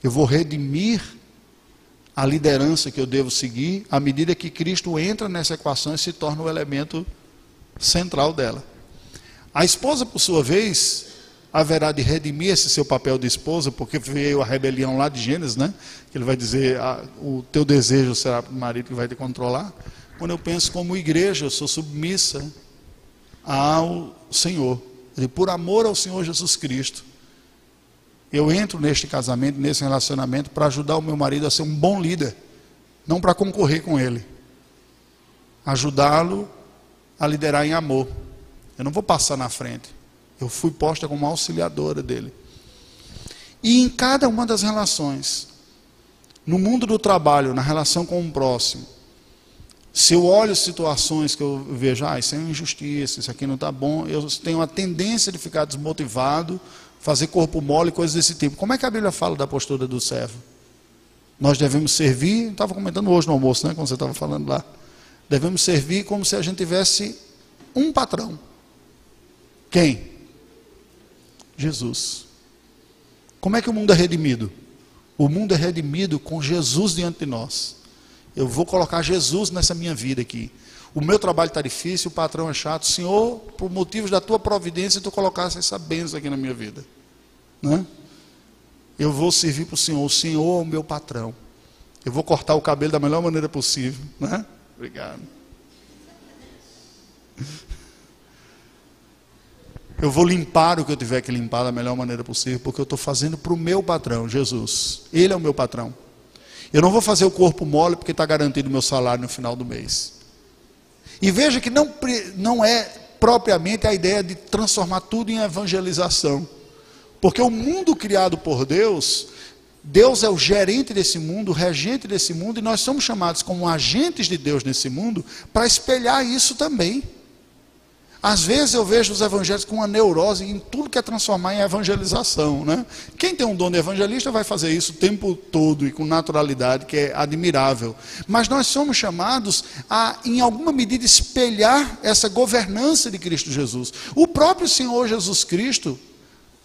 [SPEAKER 1] Eu vou redimir a liderança que eu devo seguir à medida que Cristo entra nessa equação e se torna o elemento central dela. A esposa, por sua vez, haverá de redimir esse seu papel de esposa, porque veio a rebelião lá de Gênesis, né? Que ele vai dizer, o teu desejo será para o marido que vai te controlar. Quando eu penso como igreja, eu sou submissa ao Senhor. Por amor ao Senhor Jesus Cristo, eu entro neste casamento, nesse relacionamento, para ajudar o meu marido a ser um bom líder, não para concorrer com ele. Ajudá-lo a liderar em amor. Eu não vou passar na frente. Eu fui posta como auxiliadora dele. E em cada uma das relações, no mundo do trabalho, na relação com o próximo, se eu olho situações que eu vejo, isso é uma injustiça, isso aqui não está bom, eu tenho a tendência de ficar desmotivado, fazer corpo mole, coisas desse tipo. Como é que a Bíblia fala da postura do servo? Nós devemos servir, estava comentando hoje no almoço, né, quando você estava falando lá, devemos servir como se a gente tivesse um patrão. Quem? Jesus. Como é que o mundo é redimido? O mundo é redimido com Jesus diante de nós. Eu vou colocar Jesus nessa minha vida aqui. O meu trabalho está difícil, o patrão é chato. Senhor, por motivos da tua providência, tu colocasse essa bênção aqui na minha vida. Né? Eu vou servir para o Senhor. O Senhor é o meu patrão. Eu vou cortar o cabelo da melhor maneira possível. Né? Obrigado. Eu vou limpar o que eu tiver que limpar da melhor maneira possível, porque eu estou fazendo para o meu patrão, Jesus. Ele é o meu patrão. Eu não vou fazer o corpo mole porque está garantido o meu salário no final do mês. E veja que não é propriamente a ideia de transformar tudo em evangelização. Porque o mundo criado por Deus, Deus é o gerente desse mundo, o regente desse mundo, e nós somos chamados como agentes de Deus nesse mundo para espelhar isso também. Às vezes eu vejo os evangelhos com uma neurose em tudo que é transformar em evangelização, né? Quem tem um dom de evangelista vai fazer isso o tempo todo e com naturalidade, que é admirável. Mas nós somos chamados a, em alguma medida, espelhar essa governança de Cristo Jesus. O próprio Senhor Jesus Cristo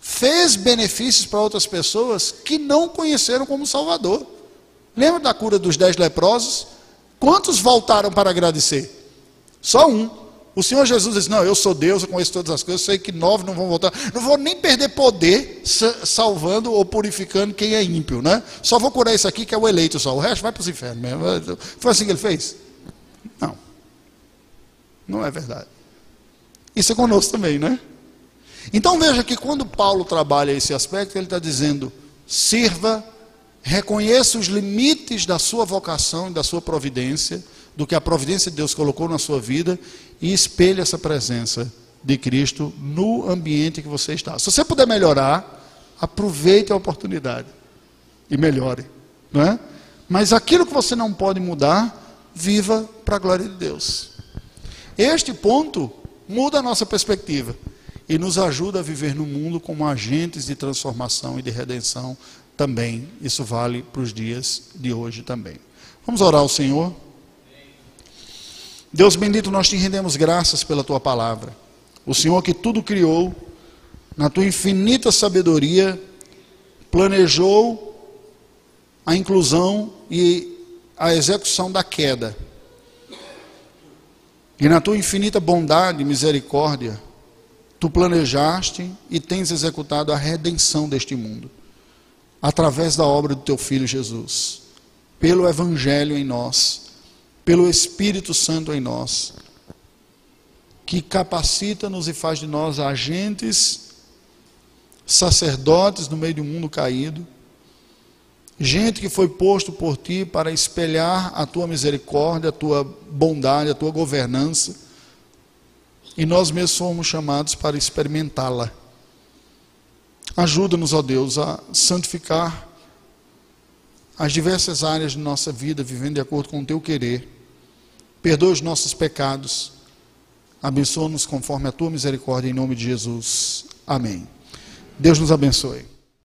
[SPEAKER 1] fez benefícios para outras pessoas que não conheceram como Salvador. Lembra da cura dos 10 leprosos? Quantos voltaram para agradecer? Só um. O Senhor Jesus diz, não, eu sou Deus, eu conheço todas as coisas, eu sei que 9 não vão voltar, não vou nem perder poder salvando ou purificando quem é ímpio, né? Só vou curar isso aqui que é o eleito só, o resto vai para os infernos mesmo. Foi assim que ele fez? Não, não é verdade. Isso é conosco também, né? Então veja que quando Paulo trabalha esse aspecto, ele está dizendo, sirva, reconheça os limites da sua vocação e da sua providência, do que a providência de Deus colocou na sua vida, e espelhe essa presença de Cristo no ambiente que você está. Se você puder melhorar, aproveite a oportunidade e melhore, não é? Mas aquilo que você não pode mudar, viva para a glória de Deus. Este ponto muda a nossa perspectiva. e nos ajuda a viver no mundo como agentes de transformação e de redenção também. Isso vale para os dias de hoje também. Vamos orar ao Senhor. Deus bendito, nós te rendemos graças pela tua palavra. O Senhor que tudo criou, na tua infinita sabedoria, planejou a inclusão e a execução da queda. E na tua infinita bondade e misericórdia, tu planejaste e tens executado a redenção deste mundo, através da obra do teu Filho Jesus, pelo Evangelho em nós, pelo Espírito Santo em nós, que capacita-nos e faz de nós agentes, sacerdotes no meio de um mundo caído, gente que foi posto por ti para espelhar a tua misericórdia, a tua bondade, a tua governança, e nós mesmos fomos chamados para experimentá-la. Ajuda-nos, ó Deus, a santificar as diversas áreas de nossa vida, vivendo de acordo com o teu querer. Perdoa os nossos pecados. Abençoa-nos conforme a tua misericórdia, em nome de Jesus. Amém. Deus nos abençoe.